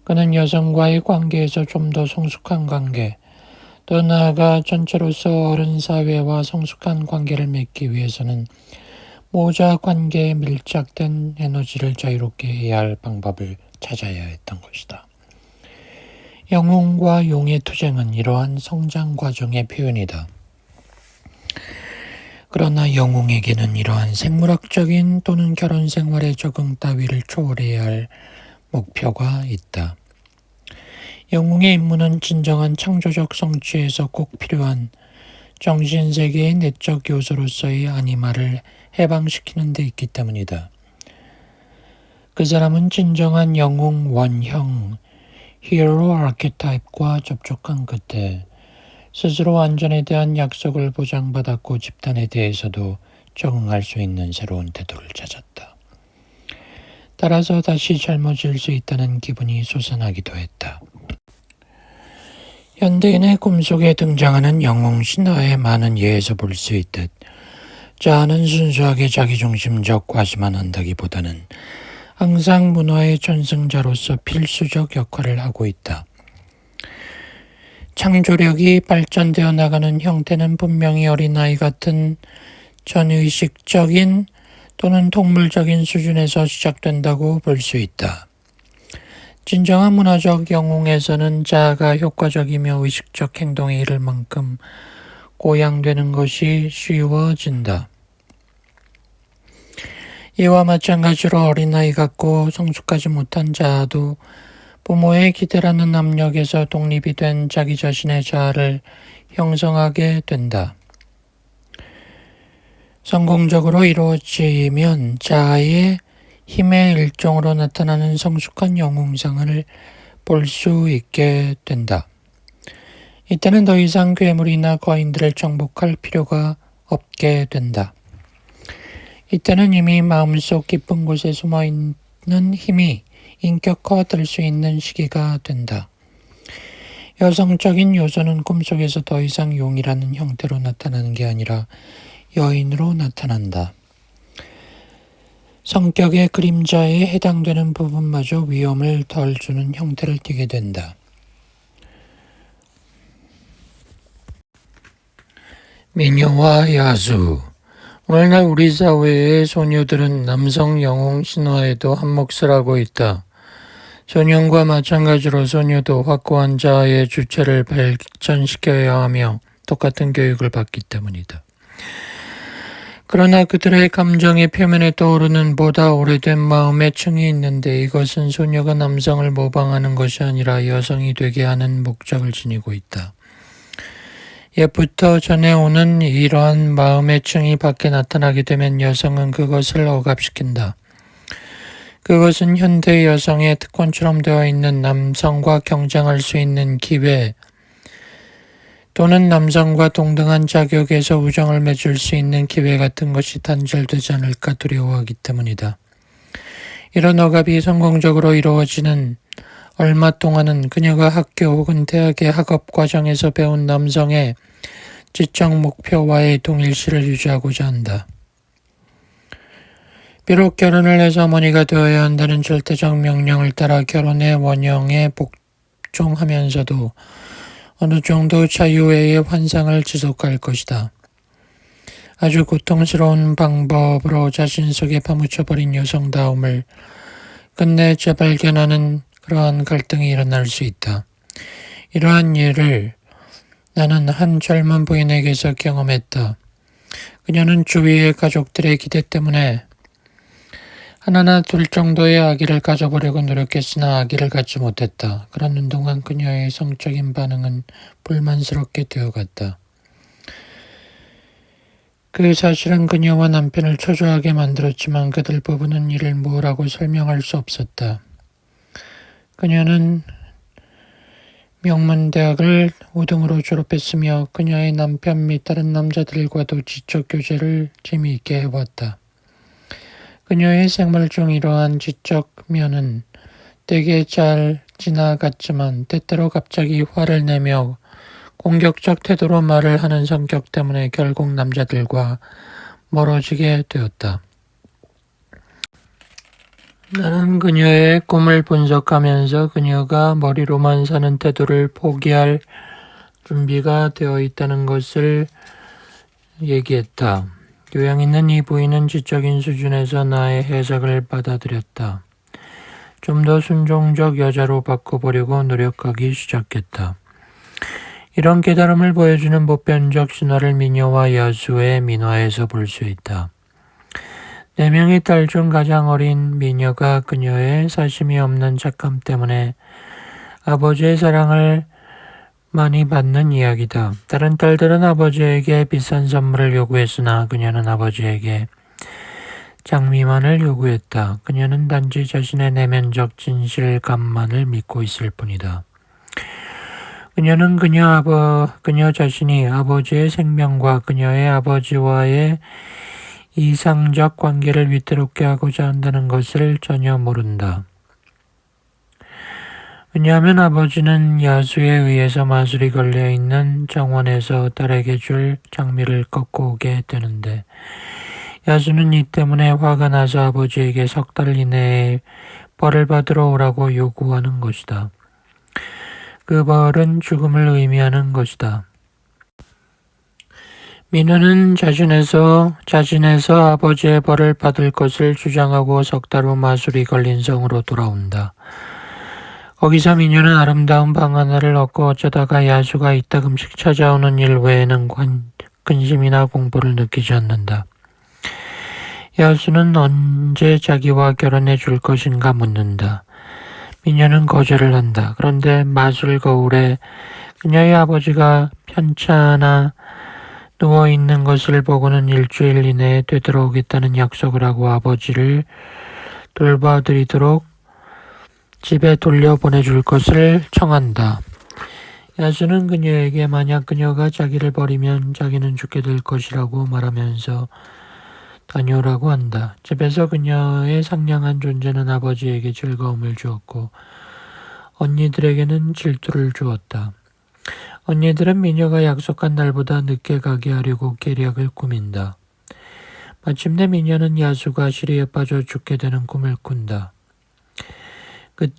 그는 여성과의 관계에서 좀 더 성숙한 관계, 더 나아가 전체로서 어른 사회와 성숙한 관계를 맺기 위해서는 모자 관계에 밀착된 에너지를 자유롭게 해야 할 방법을 찾아야 했던 것이다. 영웅과 용의 투쟁은 이러한 성장 과정의 표현이다. 그러나 영웅에게는 이러한 생물학적인 또는 결혼 생활의 적응 따위를 초월해야 할 목표가 있다. 영웅의 임무는 진정한 창조적 성취에서 꼭 필요한 정신세계의 내적 요소로서의 아니마를 해방시키는 데 있기 때문이다. 그 사람은 진정한 영웅 원형, 히어로 아키타입과 접촉한 끝에 스스로 안전에 대한 약속을 보장받았고 집단에 대해서도 적응할 수 있는 새로운 태도를 찾았다. 따라서 다시 젊어질 수 있다는 기분이 솟아나기도 했다. 현대인의 꿈속에 등장하는 영웅 신화의 많은 예에서 볼 수 있듯 자아는 순수하게 자기중심적 과시만 한다기보다는 항상 문화의 전승자로서 필수적 역할을 하고 있다. 창조력이 발전되어 나가는 형태는 분명히 어린아이 같은 전 의식적인 또는 동물적인 수준에서 시작된다고 볼 수 있다. 진정한 문화적 영웅에서는 자아가 효과적이며 의식적 행동에 이를 만큼 고양되는 것이 쉬워진다. 이와 마찬가지로 어린아이 같고 성숙하지 못한 자아도 부모의 기대라는 압력에서 독립이 된 자기 자신의 자아를 형성하게 된다. 성공적으로 이루어지면 자아의 힘의 일종으로 나타나는 성숙한 영웅상을 볼 수 있게 된다. 이때는 더 이상 괴물이나 거인들을 정복할 필요가 없게 된다. 이때는 이미 마음속 깊은 곳에 숨어있는 힘이 인격화될 수 있는 시기가 된다. 여성적인 요소는 꿈속에서 더 이상 용이라는 형태로 나타나는 게 아니라 여인으로 나타난다. 성격의 그림자에 해당되는 부분마저 위험을 덜 주는 형태를 띠게 된다. 미녀와 야수. 오늘날 우리 사회의 소녀들은 남성 영웅 신화에도 한몫을 하고 있다. 소년과 마찬가지로 소녀도 확고한 자아의 주체를 발전시켜야 하며 똑같은 교육을 받기 때문이다. 그러나 그들의 감정의 표면에 떠오르는 보다 오래된 마음의 층이 있는데 이것은 소녀가 남성을 모방하는 것이 아니라 여성이 되게 하는 목적을 지니고 있다. 옛부터 전해오는 이러한 마음의 층이 밖에 나타나게 되면 여성은 그것을 억압시킨다. 그것은 현대 여성의 특권처럼 되어 있는 남성과 경쟁할 수 있는 기회 또는 남성과 동등한 자격에서 우정을 맺을 수 있는 기회 같은 것이 단절되지 않을까 두려워하기 때문이다. 이런 억압이 성공적으로 이루어지는 얼마 동안은 그녀가 학교 혹은 대학의 학업 과정에서 배운 남성의 지적 목표와의 동일시를 유지하고자 한다. 비록 결혼을 해서 어머니가 되어야 한다는 절대적 명령을 따라 결혼의 원형에 복종하면서도 어느 정도 자유의 환상을 지속할 것이다. 아주 고통스러운 방법으로 자신 속에 파묻혀버린 여성다움을 끝내 재발견하는 그러한 갈등이 일어날 수 있다. 이러한 예를 나는 한 젊은 부인에게서 경험했다. 그녀는 주위의 가족들의 기대 때문에 하나나 둘 정도의 아기를 가져보려고 노력했으나 아기를 갖지 못했다. 그러는 동안 그녀의 성적인 반응은 불만스럽게 되어갔다. 그 사실은 그녀와 남편을 초조하게 만들었지만 그들 부부는 이를 뭐라고 설명할 수 없었다. 그녀는 명문대학을 5등으로 졸업했으며 그녀의 남편 및 다른 남자들과도 지적 교제를 재미있게 해왔다. 그녀의 생활 중 이러한 지적 면은 되게 잘 지나갔지만 때때로 갑자기 화를 내며 공격적 태도로 말을 하는 성격 때문에 결국 남자들과 멀어지게 되었다. 나는 그녀의 꿈을 분석하면서 그녀가 머리로만 사는 태도를 포기할 준비가 되어 있다는 것을 얘기했다. 교양 있는 이 부인은 지적인 수준에서 나의 해석을 받아들였다. 좀 더 순종적 여자로 바꿔보려고 노력하기 시작했다. 이런 깨달음을 보여주는 보편적 신화를 미녀와 야수의 민화에서 볼 수 있다. 4명의 딸 중 가장 어린 미녀가 그녀의 사심이 없는 착함 때문에 아버지의 사랑을 많이 받는 이야기다. 다른 딸들은 아버지에게 비싼 선물을 요구했으나 그녀는 아버지에게 장미만을 요구했다. 그녀는 단지 자신의 내면적 진실감만을 믿고 있을 뿐이다. 그녀는 그녀 자신이 아버지의 생명과 그녀의 아버지와의 이상적 관계를 위태롭게 하고자 한다는 것을 전혀 모른다. 왜냐하면 아버지는 야수에 의해서 마술이 걸려있는 정원에서 딸에게 줄 장미를 꺾고 오게 되는데 야수는 이 때문에 화가 나서 아버지에게 3달 이내에 벌을 받으러 오라고 요구하는 것이다. 그 벌은 죽음을 의미하는 것이다. 민호는 자진해서 아버지의 벌을 받을 것을 주장하고 석 달 후 마술이 걸린 성으로 돌아온다. 거기서 미녀는 아름다운 방 하나를 얻고 어쩌다가 야수가 이따금씩 찾아오는 일 외에는 근심이나 공포를 느끼지 않는다. 야수는 언제 자기와 결혼해 줄 것인가 묻는다. 미녀는 거절을 한다. 그런데 마술 거울에 그녀의 아버지가 편찮아 누워있는 것을 보고는 일주일 이내에 되돌아오겠다는 약속을 하고 아버지를 돌봐드리도록 집에 돌려보내줄 것을 청한다. 야수는 그녀에게 만약 그녀가 자기를 버리면 자기는 죽게 될 것이라고 말하면서 다녀오라고 한다. 집에서 그녀의 상냥한 존재는 아버지에게 즐거움을 주었고 언니들에게는 질투를 주었다. 언니들은 미녀가 약속한 날보다 늦게 가게 하려고 계략을 꾸민다. 마침내 미녀는 야수가 시리에 빠져 죽게 되는 꿈을 꾼다.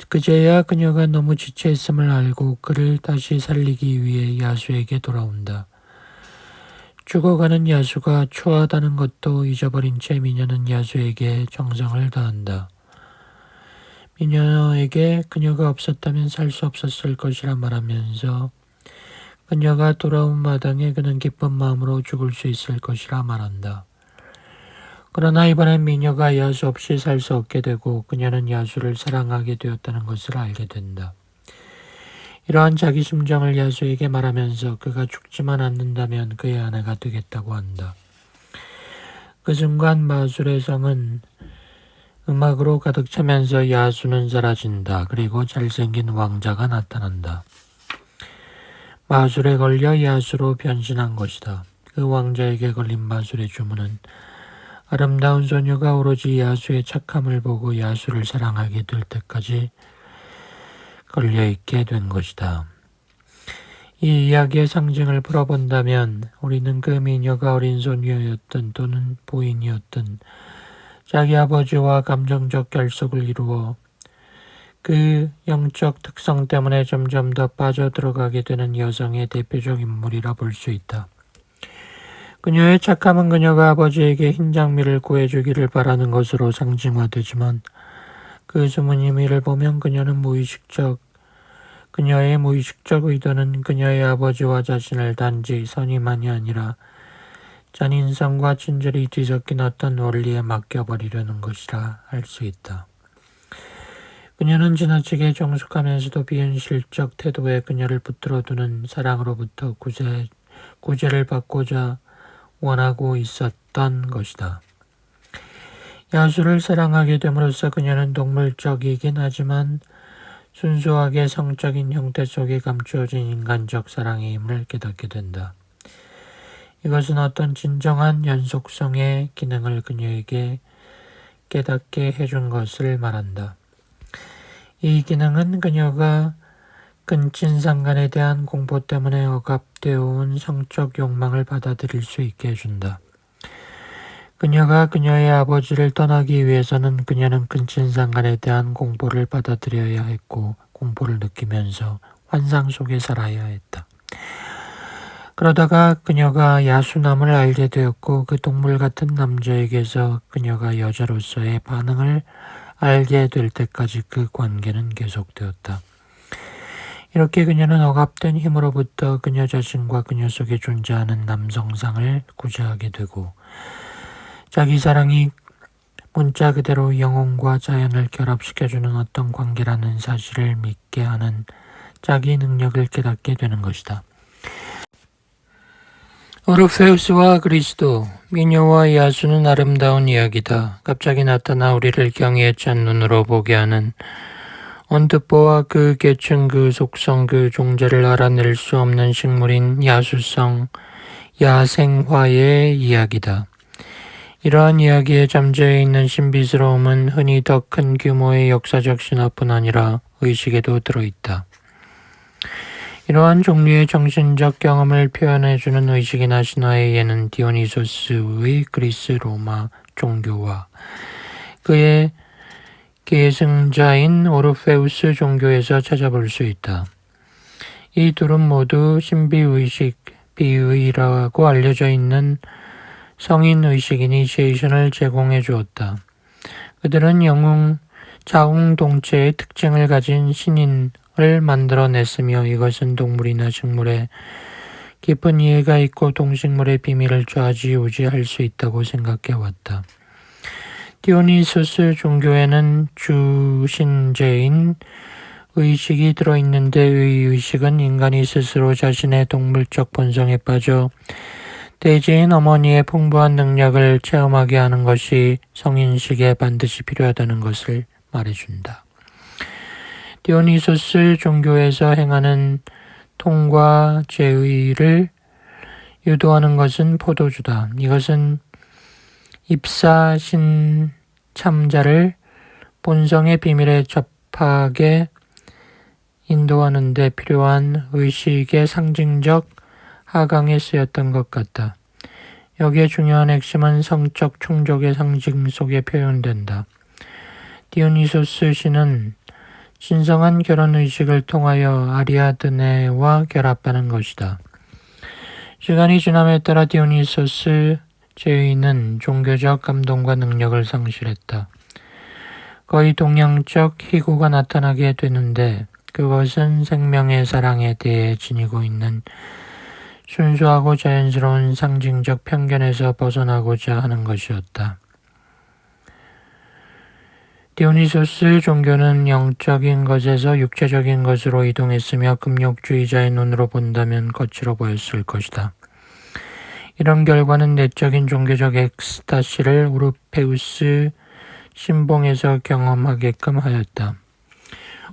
그제야 그녀가 너무 지쳐 있음을 알고 그를 다시 살리기 위해 야수에게 돌아온다. 죽어가는 야수가 추하다는 것도 잊어버린 채 미녀는 야수에게 정성을 다한다. 미녀에게 그녀가 없었다면 살 수 없었을 것이라 말하면서 그녀가 돌아온 마당에 그는 기쁜 마음으로 죽을 수 있을 것이라 말한다. 그러나 이번엔 미녀가 야수 없이 살 수 없게 되고 그녀는 야수를 사랑하게 되었다는 것을 알게 된다. 이러한 자기 심정을 야수에게 말하면서 그가 죽지만 않는다면 그의 아내가 되겠다고 한다. 그 순간 마술의 성은 음악으로 가득 차면서 야수는 사라진다. 그리고 잘생긴 왕자가 나타난다. 마술에 걸려 야수로 변신한 것이다. 그 왕자에게 걸린 마술의 주문은 아름다운 소녀가 오로지 야수의 착함을 보고 야수를 사랑하게 될 때까지 걸려있게 된 것이다. 이 이야기의 상징을 풀어본다면 우리는 그 미녀가 어린 소녀였든 또는 부인이었든 자기 아버지와 감정적 결속을 이루어 그 영적 특성 때문에 점점 더 빠져들어가게 되는 여성의 대표적 인물이라 볼 수 있다. 그녀의 착함은 그녀가 아버지에게 흰 장미를 구해주기를 바라는 것으로 상징화되지만 그 숨은 의미를 보면 그녀의 무의식적 의도는 그녀의 아버지와 자신을 단지 선의만이 아니라 잔인성과 친절이 뒤섞인 어떤 원리에 맡겨버리려는 것이라 할 수 있다. 그녀는 지나치게 정숙하면서도 비현실적 태도에 그녀를 붙들어두는 사랑으로부터 구제를 받고자 원하고 있었던 것이다. 야수를 사랑하게 됨으로써 그녀는 동물적이긴 하지만 순수하게 성적인 형태 속에 감추어진 인간적 사랑의 힘을 깨닫게 된다. 이것은 어떤 진정한 연속성의 기능을 그녀에게 깨닫게 해준 것을 말한다. 이 기능은 그녀가 근친상간에 대한 공포 때문에 억압되어 온 성적 욕망을 받아들일 수 있게 해준다. 그녀가 그녀의 아버지를 떠나기 위해서는 그녀는 근친상간에 대한 공포를 받아들여야 했고 공포를 느끼면서 환상 속에 살아야 했다. 그러다가 그녀가 야수남을 알게 되었고 그 동물 같은 남자에게서 그녀가 여자로서의 반응을 알게 될 때까지 그 관계는 계속되었다. 이렇게 그녀는 억압된 힘으로부터 그녀 자신과 그녀 속에 존재하는 남성상을 구제하게 되고 자기 사랑이 문자 그대로 영혼과 자연을 결합시켜주는 어떤 관계라는 사실을 믿게 하는 자기 능력을 깨닫게 되는 것이다. 오르페우스와 그리스도, 미녀와 야수는 아름다운 이야기다. 갑자기 나타나 우리를 경이에 찬 눈으로 보게 하는 언뜻 보아 그 계층, 그 속성, 그 종자를 알아낼 수 없는 식물인 야수성, 야생화의 이야기다. 이러한 이야기에 잠재해 있는 신비스러움은 흔히 더 큰 규모의 역사적 신화뿐 아니라 의식에도 들어있다. 이러한 종류의 정신적 경험을 표현해주는 의식이나 신화의 예는 디오니소스의 그리스 로마 종교와 그의 계승자인 오르페우스 종교에서 찾아볼 수 있다. 이 둘은 모두 신비의식, 비유라고 알려져 있는 성인 의식 이니시에이션을 제공해 주었다. 그들은 영웅 자웅동체의 특징을 가진 신인을 만들어냈으며 이것은 동물이나 식물에 깊은 이해가 있고 동식물의 비밀을 좌지우지할 수 있다고 생각해왔다. 디오니소스 종교에는 주신제인 의식이 들어있는데 이 의식은 인간이 스스로 자신의 동물적 본성에 빠져 대지인 어머니의 풍부한 능력을 체험하게 하는 것이 성인식에 반드시 필요하다는 것을 말해준다. 디오니소스 종교에서 행하는 통과 제의를 유도하는 것은 포도주다. 이것은 입사신 참자를 본성의 비밀에 접하게 인도하는 데 필요한 의식의 상징적 하강에 쓰였던 것 같다. 여기에 중요한 핵심은 성적 충족의 상징 속에 표현된다. 디오니소스 신은 신성한 결혼 의식을 통하여 아리아드네와 결합하는 것이다. 시간이 지남에 따라 디오니소스 제의는 종교적 감동과 능력을 상실했다. 거의 동양적 희고가 나타나게 되는데 그것은 생명의 사랑에 대해 지니고 있는 순수하고 자연스러운 상징적 편견에서 벗어나고자 하는 것이었다. 디오니소스 종교는 영적인 것에서 육체적인 것으로 이동했으며 금욕주의자의 눈으로 본다면 거칠어 보였을 것이다. 이런 결과는 내적인 종교적 엑스타시를 오르페우스 신봉에서 경험하게끔 하였다.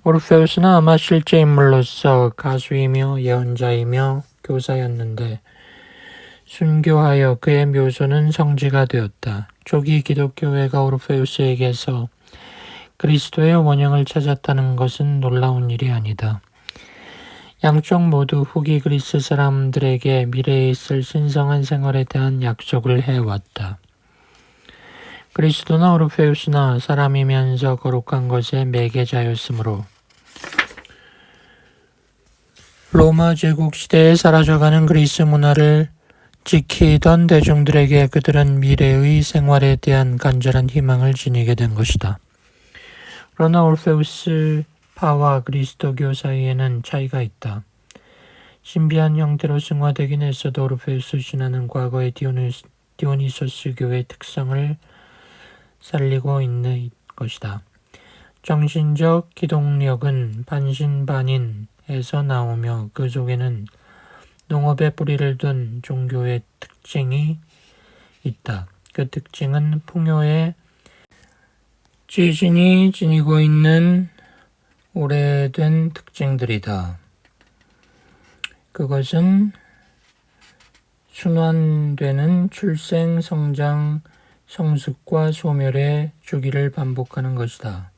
오르페우스는 아마 실제 인물로서 가수이며 예언자이며 교사였는데 순교하여 그의 묘소는 성지가 되었다. 초기 기독교회가 오르페우스에게서 그리스도의 원형을 찾았다는 것은 놀라운 일이 아니다. 양쪽 모두 후기 그리스 사람들에게 미래에 있을 신성한 생활에 대한 약속을 해왔다. 그리스도나 오르페우스나 사람이면서 거룩한 것의 매개자였으므로 로마 제국 시대에 사라져가는 그리스 문화를 지키던 대중들에게 그들은 미래의 생활에 대한 간절한 희망을 지니게 된 것이다. 그러나 오르페우스파와 그리스도교 사이에는 차이가 있다. 신비한 형태로 승화되긴 했어도 오르페우스 신화는 과거의 디오니소스 교의 특성을 살리고 있는 것이다. 정신적 기동력은 반신반인에서 나오며 그 속에는 농업에 뿌리를 둔 종교의 특징이 있다. 그 특징은 풍요의 지진이 지니고 있는 오래된 특징들이다. 그것은 순환되는 출생, 성장, 성숙과 소멸의 주기를 반복하는 것이다.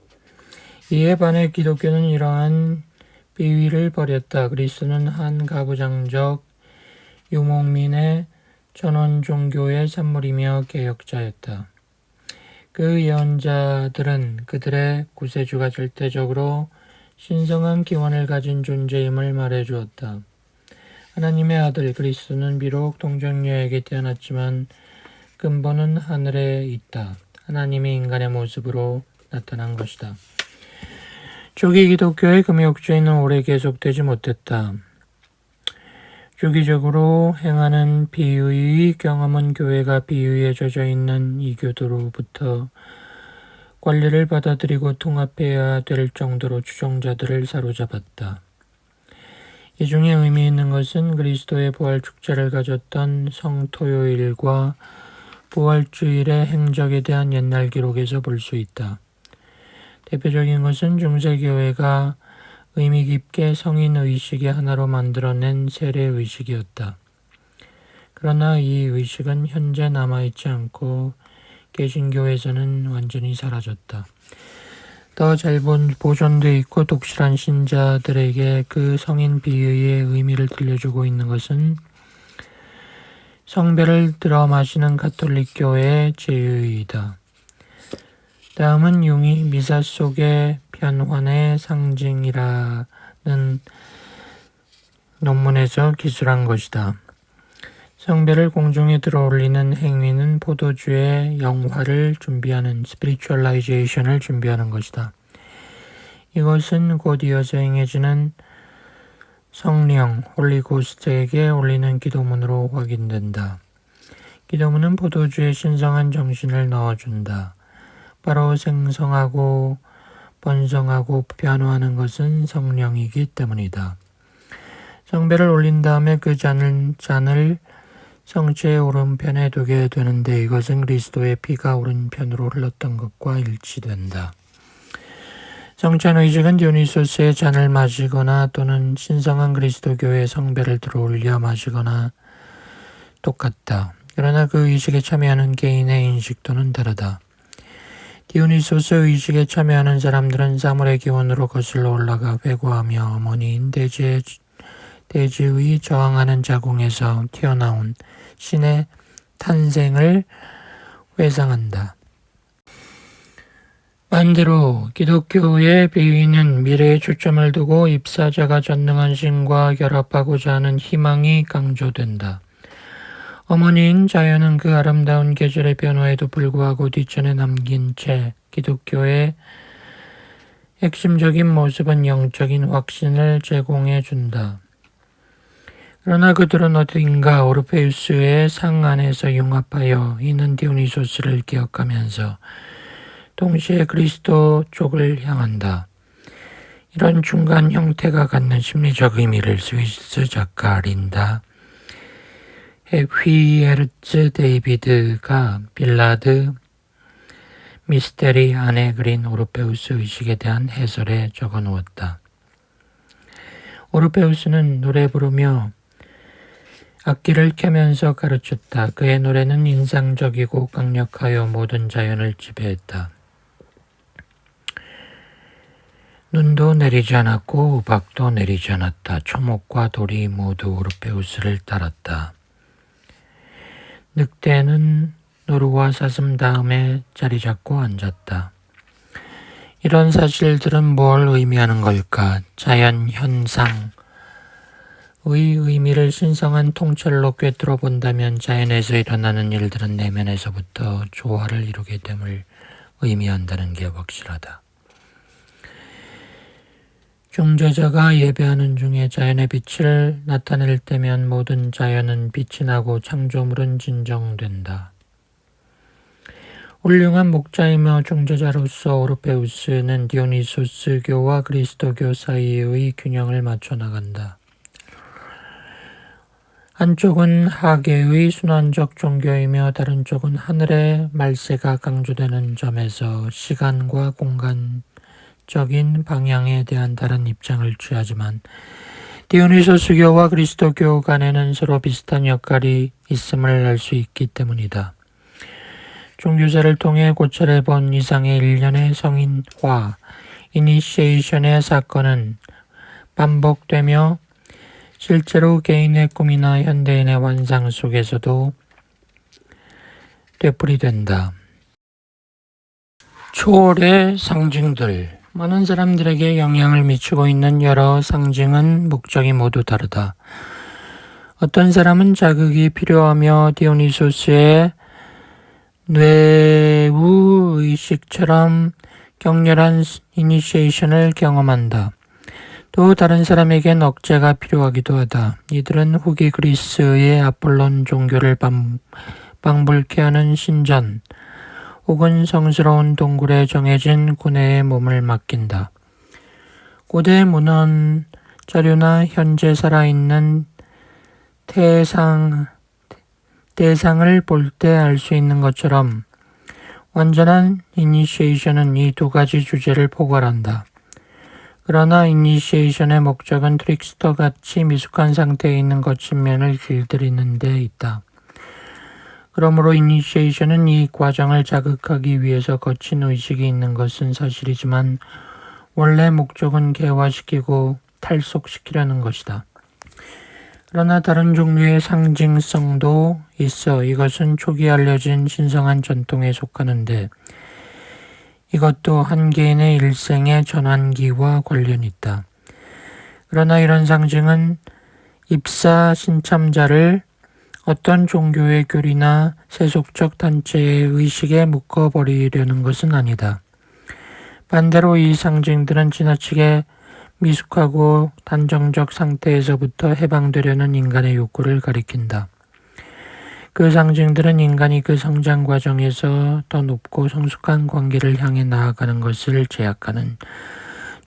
이에 반해 기독교는 이러한 비위를 버렸다. 그리스도는 한 가부장적 유목민의 전원 종교의 산물이며 개혁자였다. 그 예언자들은 그들의 구세주가 절대적으로 신성한 기원을 가진 존재임을 말해주었다. 하나님의 아들 그리스도는 비록 동정녀에게 태어났지만 근본은 하늘에 있다. 하나님이 인간의 모습으로 나타난 것이다. 초기 기독교의 금욕주의는 오래 계속되지 못했다. 주기적으로 행하는 비유의 경험은 교회가 비유에 젖어 있는 이교도로부터 관리를 받아들이고 통합해야 될 정도로 추종자들을 사로잡았다. 이 중에 의미 있는 것은 그리스도의 부활 축제를 가졌던 성토요일과 부활주일의 행적에 대한 옛날 기록에서 볼 수 있다. 대표적인 것은 중세교회가 의미 깊게 성인의식의 하나로 만들어낸 세례의식이었다. 그러나 이 의식은 현재 남아있지 않고 개신교에서는 완전히 사라졌다. 더 잘 보존되어 있고 독실한 신자들에게 그 성인 비유의 의미를 들려주고 있는 것은 성배를 들어 마시는 가톨릭교회의 제의이다. 다음은 용이 미사 속의 변환의 상징이라는 논문에서 기술한 것이다. 성배를 공중에 들어올리는 행위는 포도주의 영화를 준비하는 스피리추얼라이제이션을 준비하는 것이다. 이것은 곧 이어서 행해지는 성령, 홀리고스트에게 올리는 기도문으로 확인된다. 기도문은 포도주에 신성한 정신을 넣어준다. 바로 생성하고 번성하고 변화하는 것은 성령이기 때문이다. 성배를 올린 다음에 그 잔을 성체의 오른편에 두게 되는데 이것은 그리스도의 피가 오른편으로 흘렀던 것과 일치된다. 성찬 의식은 디오니소스의 잔을 마시거나 또는 신성한 그리스도교의 성배를 들어올려 마시거나 똑같다. 그러나 그 의식에 참여하는 개인의 인식도는 다르다. 디오니소스 의식에 참여하는 사람들은 사물의 기원으로 거슬러 올라가 회고하며 어머니인 대지의 저항하는 자궁에서 튀어나온 신의 탄생을 회상한다. 반대로 기독교의 비유는 미래에 초점을 두고 입사자가 전능한 신과 결합하고자 하는 희망이 강조된다. 어머니인 자연은 그 아름다운 계절의 변화에도 불구하고 뒷전에 남긴 채 기독교의 핵심적인 모습은 영적인 확신을 제공해 준다. 그러나 그들은 어딘가 오르페우스의 상 안에서 융합하여 있는 디오니소스를 기억하면서 동시에 그리스도 쪽을 향한다. 이런 중간 형태가 갖는 심리적 의미를 스위스 작가 린다 휘에르츠 데이비드가 빌라드 미스테리 안에 그린 오르페우스 의식에 대한 해설에 적어 놓았다. 오르페우스는 노래 부르며 악기를 켜면서 가르쳤다. 그의 노래는 인상적이고 강력하여 모든 자연을 지배했다. 눈도 내리지 않았고 우박도 내리지 않았다. 초목과 돌이 모두 오르페우스를 따랐다. 늑대는 노루와 사슴 다음에 자리 잡고 앉았다. 이런 사실들은 뭘 의미하는 걸까? 자연 현상의 의미를 신성한 통찰로 꿰뚫어 본다면 자연에서 일어나는 일들은 내면에서부터 조화를 이루게 됨을 의미한다는 게 확실하다. 중재자가 예배하는 중에 자연의 빛을 나타낼 때면 모든 자연은 빛이 나고 창조물은 진정된다. 훌륭한 목자이며 중재자로서 오르페우스는 디오니소스교와 그리스도교 사이의 균형을 맞춰 나간다. 한쪽은 하계의 순환적 종교이며 다른 쪽은 하늘의 말세가 강조되는 점에서 시간과 공간적인 방향에 대한 다른 입장을 취하지만 디오니소스교와 그리스도교 간에는 서로 비슷한 역할이 있음을 알 수 있기 때문이다. 종교사를 통해 고찰해 본 이상의 일련의 성인화, 이니시에이션의 사건은 반복되며 실제로 개인의 꿈이나 현대인의 환상 속에서도 되풀이된다. 초월의 상징들. 많은 사람들에게 영향을 미치고 있는 여러 상징은 목적이 모두 다르다. 어떤 사람은 자극이 필요하며 디오니소스의 뇌우의식처럼 격렬한 이니시에이션을 경험한다. 또 다른 사람에겐 억제가 필요하기도 하다. 이들은 후기 그리스의 아폴론 종교를 방불케 하는 신전 혹은 성스러운 동굴에 정해진 구내에 몸을 맡긴다. 고대 문헌 자료나 현재 살아있는 대상을 볼 때 알 수 있는 것처럼 완전한 이니시에이션은 이 두 가지 주제를 포괄한다. 그러나 이니시에이션의 목적은 트릭스터같이 미숙한 상태에 있는 거친 면을 길들이는 데 있다. 그러므로 이니시에이션은 이 과정을 자극하기 위해서 거친 의식이 있는 것은 사실이지만 원래 목적은 개화시키고 탈속시키려는 것이다. 그러나 다른 종류의 상징성도 있어 이것은 초기 알려진 신성한 전통에 속하는데 이것도 한 개인의 일생의 전환기와 관련이 있다. 그러나 이런 상징은 입사 신참자를 어떤 종교의 교리나 세속적 단체의 의식에 묶어버리려는 것은 아니다. 반대로 이 상징들은 지나치게 미숙하고 단정적 상태에서부터 해방되려는 인간의 욕구를 가리킨다. 그 상징들은 인간이 그 성장 과정에서 더 높고 성숙한 관계를 향해 나아가는 것을 제약하는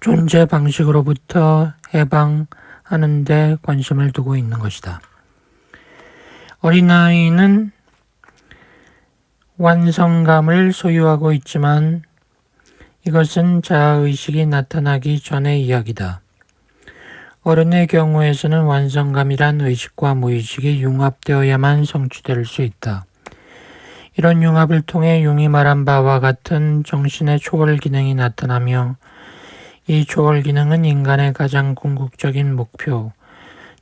존재 방식으로부터 해방하는 데 관심을 두고 있는 것이다. 어린아이는 완성감을 소유하고 있지만 이것은 자아의식이 나타나기 전의 이야기다. 어른의 경우에서는 완성감이란 의식과 무의식이 융합되어야만 성취될 수 있다. 이런 융합을 통해 융이 말한 바와 같은 정신의 초월 기능이 나타나며 이 초월 기능은 인간의 가장 궁극적인 목표,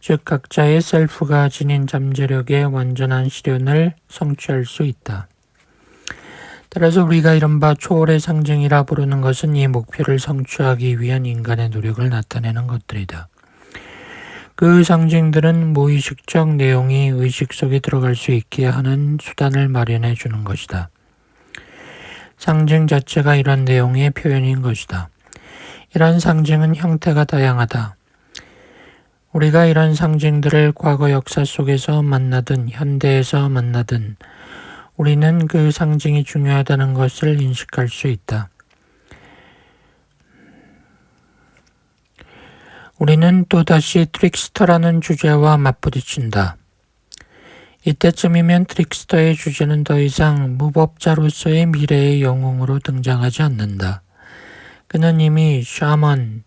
즉 각자의 셀프가 지닌 잠재력의 완전한 실현을 성취할 수 있다. 따라서 우리가 이른바 초월의 상징이라 부르는 것은 이 목표를 성취하기 위한 인간의 노력을 나타내는 것들이다. 그 상징들은 무의식적 내용이 의식 속에 들어갈 수 있게 하는 수단을 마련해 주는 것이다. 상징 자체가 이런 내용의 표현인 것이다. 이런 상징은 형태가 다양하다. 우리가 이런 상징들을 과거 역사 속에서 만나든 현대에서 만나든 우리는 그 상징이 중요하다는 것을 인식할 수 있다. 우리는 또다시 트릭스터라는 주제와 맞부딪힌다. 이때쯤이면 트릭스터의 주제는 더 이상 무법자로서의 미래의 영웅으로 등장하지 않는다. 그는 이미 샤먼이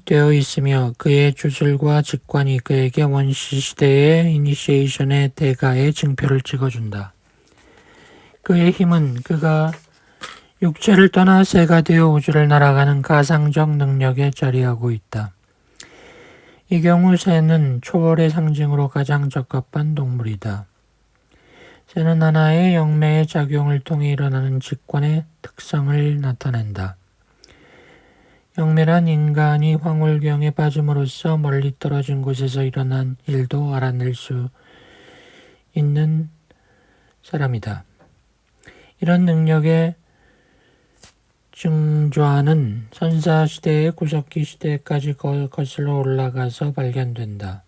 되어 있으며 그의 주술과 직관이 그에게 원시시대의 이니시에이션의 대가의 징표를 찍어준다. 그의 힘은 그가 육체를 떠나 새가 되어 우주를 날아가는 가상적 능력에 자리하고 있다. 이 경우 새는 초월의 상징으로 가장 적합한 동물이다. 새는 하나의 영매의 작용을 통해 일어나는 직관의 특성을 나타낸다. 영매란 인간이 황홀경에 빠짐으로써 멀리 떨어진 곳에서 일어난 일도 알아낼 수 있는 사람이다. 이런 능력의 증조하는 선사시대의 구석기 시대까지 거슬러 올라가서 발견된다.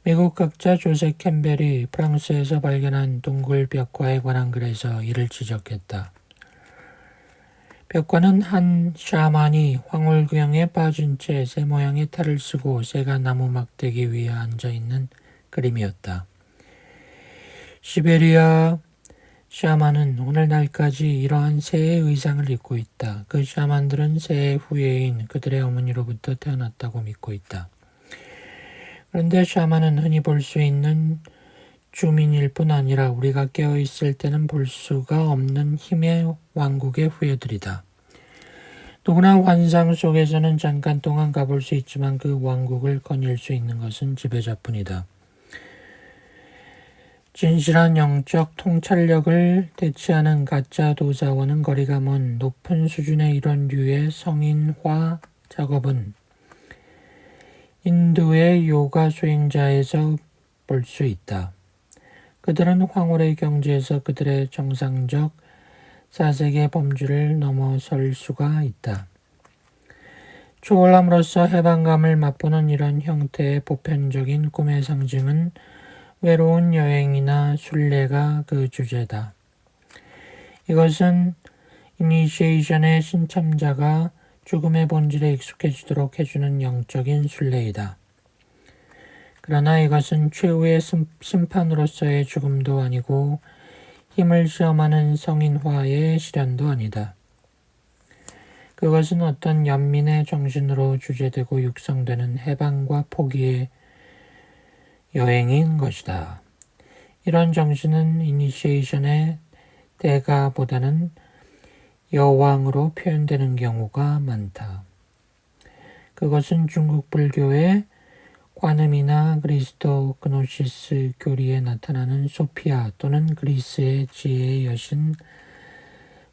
미국 학자 조셉 캠벨이 프랑스에서 발견한 동굴 벽화에 관한 글에서 이를 지적했다. 벽화는 한 샤만이 황홀경에 빠진 채 새 모양의 탈을 쓰고 새가 나무 막대기 위에 앉아있는 그림이었다. 시베리아 샤만은 오늘날까지 이러한 새의 의상을 입고 있다. 그 샤만들은 새의 후예인 그들의 어머니로부터 태어났다고 믿고 있다. 그런데 샤만은 흔히 볼 수 있는 주민일 뿐 아니라 우리가 깨어있을 때는 볼 수가 없는 힘의 왕국의 후예들이다. 누구나 환상 속에서는 잠깐 동안 가볼 수 있지만 그 왕국을 거닐 수 있는 것은 지배자뿐이다. 진실한 영적 통찰력을 대체하는 가짜 도사와는 거리가 먼 높은 수준의 이런 류의 성인화 작업은 인도의 요가 수행자에서 볼 수 있다. 그들은 황홀의 경지에서 그들의 정상적 사색의 범주를 넘어설 수가 있다. 초월함으로써 해방감을 맛보는 이런 형태의 보편적인 꿈의 상징은 외로운 여행이나 순례가 그 주제다. 이것은 이니시에이션의 신참자가 죽음의 본질에 익숙해지도록 해주는 영적인 순례이다. 그러나 이것은 최후의 심판으로서의 죽음도 아니고 힘을 시험하는 성인화의 실현도 아니다. 그것은 어떤 연민의 정신으로 주재되고 육성되는 해방과 포기의 여행인 것이다. 이런 정신은 이니시에이션의 대가보다는 여왕으로 표현되는 경우가 많다. 그것은 중국 불교의 관음이나 그리스도 그노시스 교리에 나타나는 소피아 또는 그리스의 지혜의 여신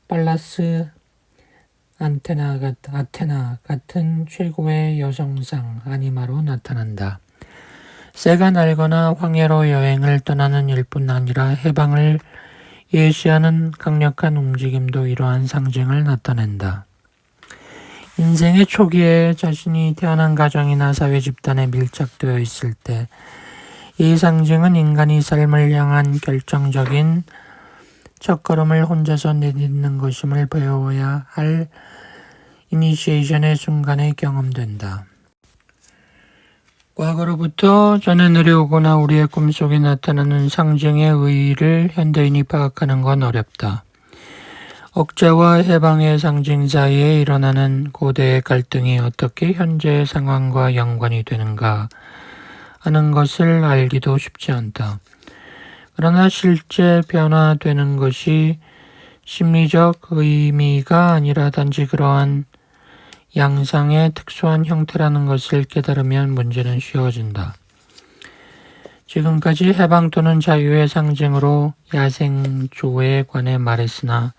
팔라스 아테나 같은 최고의 여성상 아니마로 나타난다. 새가 날거나 황해로 여행을 떠나는 일뿐 아니라 해방을 예시하는 강력한 움직임도 이러한 상징을 나타낸다. 인생의 초기에 자신이 태어난 가정이나 사회 집단에 밀착되어 있을 때 이 상징은 인간이 삶을 향한 결정적인 첫걸음을 혼자서 내딛는 것임을 배워야 할 이니시에이션의 순간에 경험된다. 과거로부터 전해 내려오거나 우리의 꿈속에 나타나는 상징의 의의를 현대인이 파악하는 건 어렵다. 억제와 해방의 상징 사이에 일어나는 고대의 갈등이 어떻게 현재의 상황과 연관이 되는가 하는 것을 알기도 쉽지 않다. 그러나 실제 변화되는 것이 심리적 의미가 아니라 단지 그러한 양상의 특수한 형태라는 것을 깨달으면 문제는 쉬워진다. 지금까지 해방 또는 자유의 상징으로 야생조에 관해 말했으나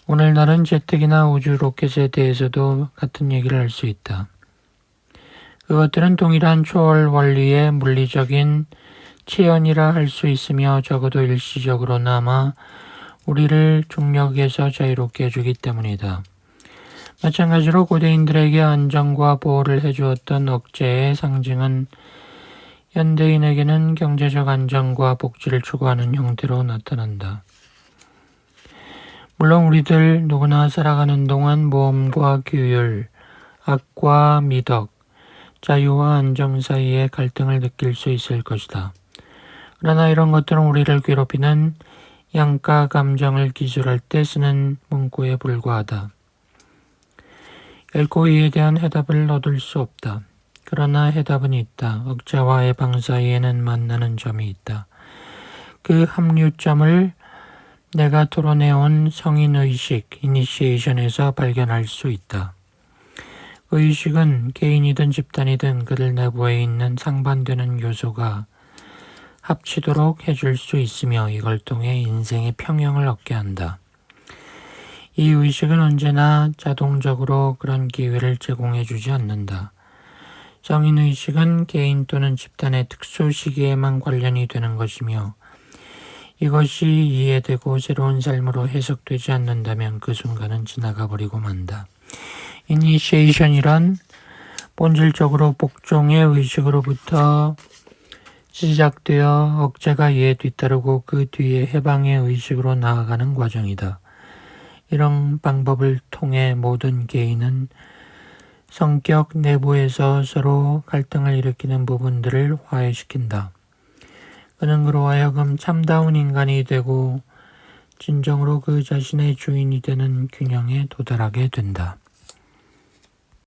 오늘날은 재택이나 우주 로켓에 대해서도 같은 얘기를 할 수 있다. 그것들은 동일한 초월 원리의 물리적인 체현이라 할 수 있으며 적어도 일시적으로나마 우리를 중력에서 자유롭게 해주기 때문이다. 마찬가지로 고대인들에게 안정과 보호를 해주었던 억제의 상징은 현대인에게는 경제적 안정과 복지를 추구하는 형태로 나타난다. 물론 우리들 누구나 살아가는 동안 모험과 규율, 악과 미덕, 자유와 안정 사이의 갈등을 느낄 수 있을 것이다. 그러나 이런 것들은 우리를 괴롭히는 양가 감정을 기술할 때 쓰는 문구에 불과하다. 결코 이에 대한 해답을 얻을 수 없다. 그러나 해답은 있다. 억제와 해방 사이에는 만나는 점이 있다. 그 합류점을 내가 토론해온 성인의식, 이니시에이션에서 발견할 수 있다. 그 의식은 개인이든 집단이든 그들 내부에 있는 상반되는 요소가 합치도록 해줄 수 있으며 이걸 통해 인생의 평형을 얻게 한다. 이 의식은 언제나 자동적으로 그런 기회를 제공해주지 않는다. 성인의식은 개인 또는 집단의 특수 시기에만 관련이 되는 것이며 이것이 이해되고 새로운 삶으로 해석되지 않는다면 그 순간은 지나가 버리고 만다. 이니시에이션이란 본질적으로 복종의 의식으로부터 시작되어 억제가 이에 뒤따르고 그 뒤에 해방의 의식으로 나아가는 과정이다. 이런 방법을 통해 모든 개인은 성격 내부에서 서로 갈등을 일으키는 부분들을 화해시킨다. 그는 그로 하여금 참다운 인간이 되고 진정으로 그 자신의 주인이 되는 균형에 도달하게 된다.